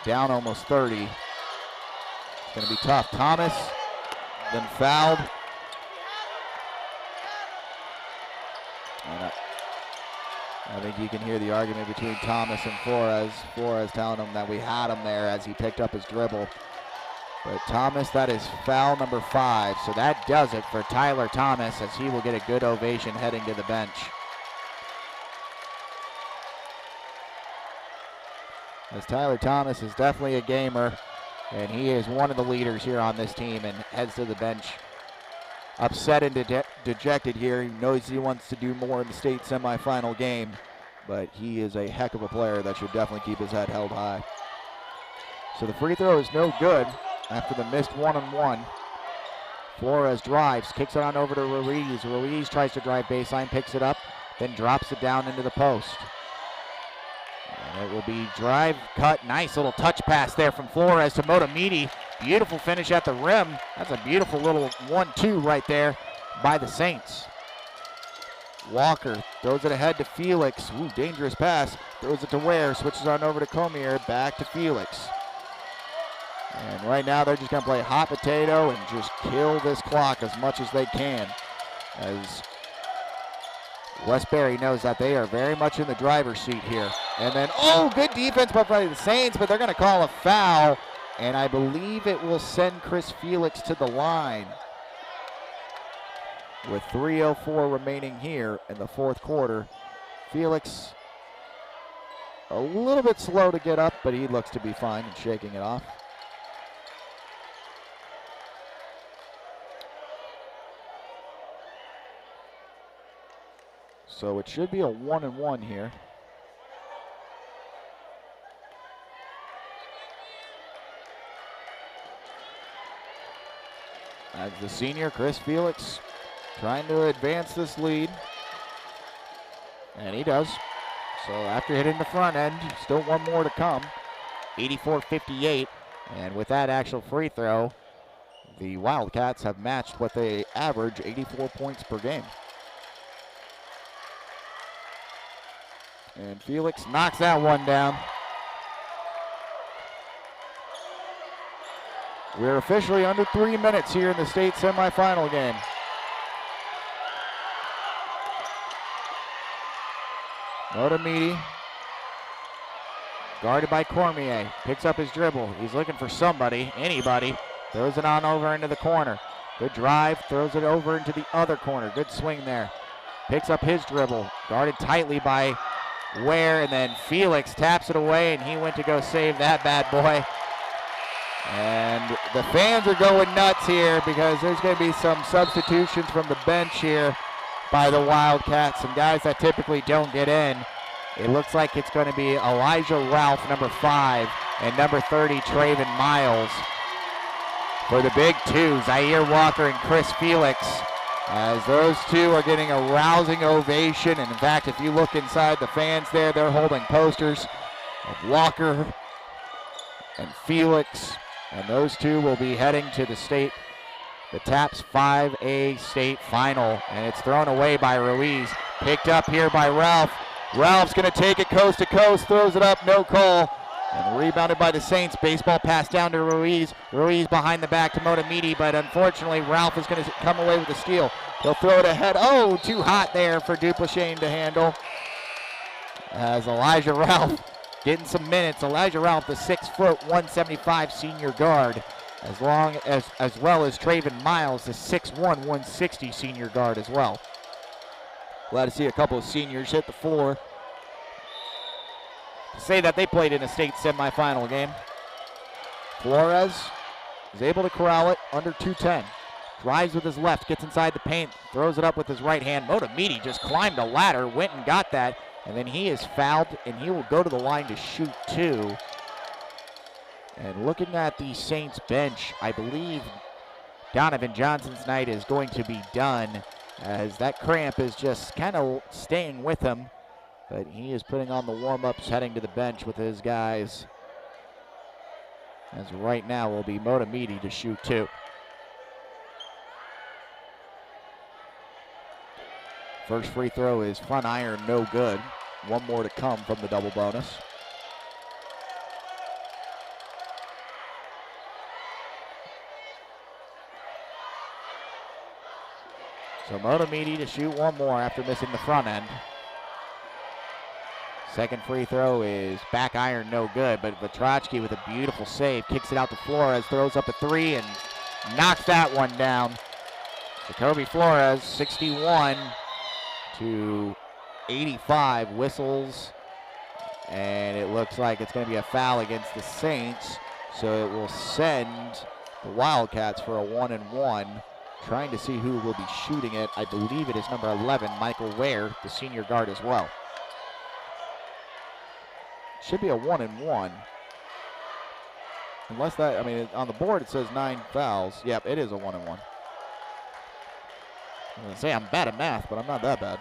down almost 30, it's going to be tough. Thomas then fouled. And I think you can hear the argument between Thomas and Flores. Flores telling him that we had him there as he picked up his dribble. But Thomas, that is foul number 5. So that does it for Tyler Thomas, as he will get a good ovation heading to the bench. As Tyler Thomas is definitely a gamer, and he is one of the leaders here on this team and heads to the bench. Upset and dejected here. He knows he wants to do more in the state semifinal game, but he is a heck of a player that should definitely keep his head held high. So the free throw is no good after the missed 1-on-1. Flores drives, kicks it on over to Ruiz. Ruiz tries to drive baseline, picks it up, then drops it down into the post. And it will be drive, cut, nice little touch pass there from Flores to Motamidi. Beautiful finish at the rim. That's a beautiful little 1-2 right there by the Saints. Walker throws it ahead to Felix. Ooh, dangerous pass. throws it to Ware, switches on over to Comier, back to Felix. And right now they're just going to play hot potato and just kill this clock as much as they can, as Westbury knows that they are very much in the driver's seat here. And then, oh, good defense by the Saints, but they're going to call a foul, and I believe it will send Chris Felix to the line. With 3:04 remaining here in the fourth quarter, Felix a little bit slow to get up, but he looks to be fine and shaking it off. So it should be a 1-and-1 here. As the senior, Chris Felix, trying to advance this lead. And he does. So after hitting the front end, still one more to come. 84-58. And with that actual free throw, the Wildcats have matched what they average, 84 points per game. And Felix knocks that one down. We're officially under 3 minutes here in the state semifinal game. Motamidi, guarded by Cormier, picks up his dribble. He's looking for somebody, anybody. Throws it on over into the corner. Good drive, throws it over into the other corner. Good swing there. Picks up his dribble, guarded tightly by Ware, and then Felix taps it away, and he went to go save that bad boy. And the fans are going nuts here because there's going to be some substitutions from the bench here by the Wildcats, some guys that typically don't get in. It looks like it's going to be Elijah Ralph, number 5, and number 30, Traven Miles. For the big two, Zaire Walker and Chris Felix, as those two are getting a rousing ovation. And in fact, if you look inside the fans there, they're holding posters of Walker and Felix, and those two will be heading to the TAPPS 5A state final, and it's thrown away by Ruiz. Picked up here by Ralph. Ralph's going to take it coast to coast, throws it up, no call. And rebounded by the Saints. Baseball pass down to Ruiz. Ruiz behind the back to Motamidi, but unfortunately Ralph is going to come away with the steal. He'll throw it ahead. Oh, too hot there for Duplessis to handle. As Elijah Ralph getting some minutes. Elijah Ralph, the 6 foot, 175 senior guard, as well as Traven Miles, the 6'1", 160 senior guard as well. Glad to see a couple of seniors hit the floor. To say that they played in a state semifinal game. Flores is able to corral it under 210. Drives with his left, gets inside the paint, throws it up with his right hand. Motamidi just climbed a ladder, went and got that, and then he is fouled, and he will go to the line to shoot 2. And looking at the Saints bench, I believe Donovan Johnson's night is going to be done, as that cramp is just kind of staying with him. But he is putting on the warm-ups, heading to the bench with his guys. As right now will be Motamidi to shoot 2. First free throw is front iron, no good. One more to come from the double bonus. So Motamidi to shoot one more after missing the front end. Second free throw is back iron, no good, but Vatrochki with a beautiful save, kicks it out to Flores, throws up a 3 and knocks that one down. Jacoby Flores, 61 to 85, whistles, and it looks like it's going to be a foul against the Saints, so it will send the Wildcats for a 1-and-1. Trying to see who will be shooting it. I believe it is number 11, Michael Ware, the senior guard as well. Should be a 1-and-1. Unless that, I mean, on the board it says 9 fouls. Yep, it is a 1-and-1. I'm going to say I'm bad at math, but I'm not that bad.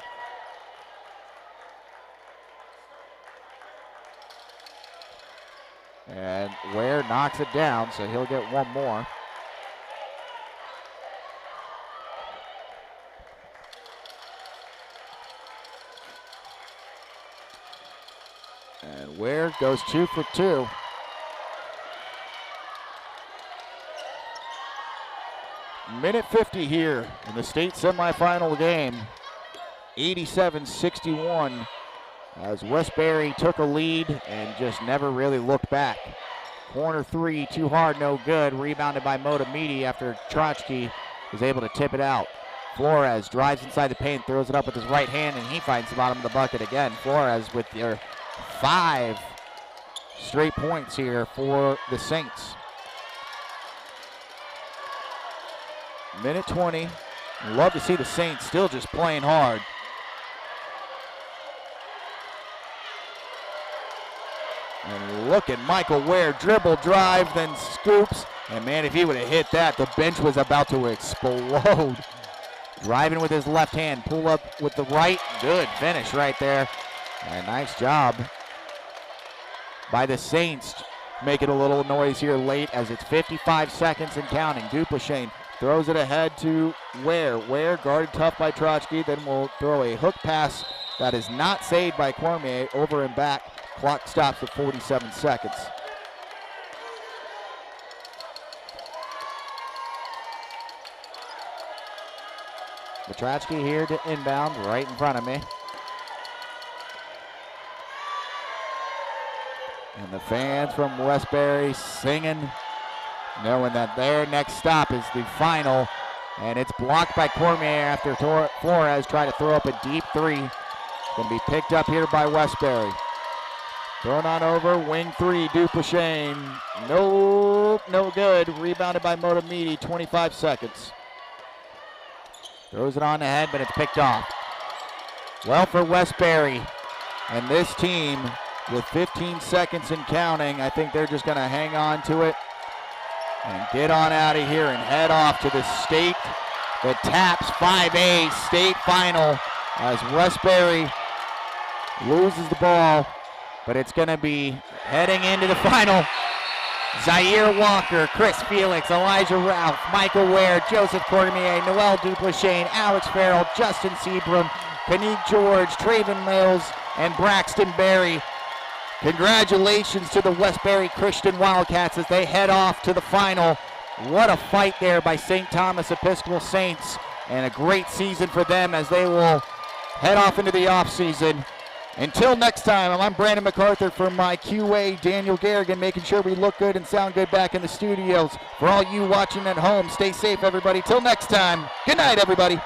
And Ware knocks it down, so he'll get one more. And Ware goes 2 for 2. Minute 50 here in the state semifinal game. 87-61 as Westbury took a lead and just never really looked back. Corner 3, too hard, no good. Rebounded by Motamidi after Trotsky was able to tip it out. Flores drives inside the paint, throws it up with his right hand, and he finds the bottom of the bucket again. Flores with their 5 straight points here for the Saints. Minute 20. Love to see the Saints still just playing hard. And look at Michael Ware, dribble, drive, then scoops. And man, if he would have hit that, the bench was about to explode. Driving with his left hand, pull up with the right. Good finish right there. And nice job by the Saints. Making a little noise here late as it's 55 seconds and counting. Dupleshain throws it ahead to Ware. Ware guarded tough by Trotsky, then will throw a hook pass that is not saved by Cormier, over and back. Clock stops at 47 seconds. Trotsky here to inbound right in front of me. And the fans from Westbury singing, knowing that their next stop is the final. And it's blocked by Cormier after Flores tried to throw up a deep 3. It's going to be picked up here by Westbury. Thrown on over, wing 3, Dupleshain. Nope, no good. Rebounded by Motamidi, 25 seconds. Throws it on ahead, but it's picked off. Well, for Westbury and this team, with 15 seconds and counting, I think they're just going to hang on to it and get on out of here and head off to the TAPPS 5A state final as Westbury loses the ball, but it's going to be heading into the final. Zaire Walker, Chris Felix, Elijah Ralph, Michael Ware, Joseph Cormier, Noel Dupleshain, Alex Farrell, Justin Seabrook, Kanique George, Traven Mills, and Braxton Berry. Congratulations to the Westbury Christian Wildcats as they head off to the final. What a fight there by St. Thomas Episcopal Saints, and a great season for them as they will head off into the offseason. Until next time, I'm Brandon MacArthur from my QA, Daniel Garrigan, making sure we look good and sound good back in the studios. For all you watching at home, stay safe, everybody. Till next time, good night, everybody.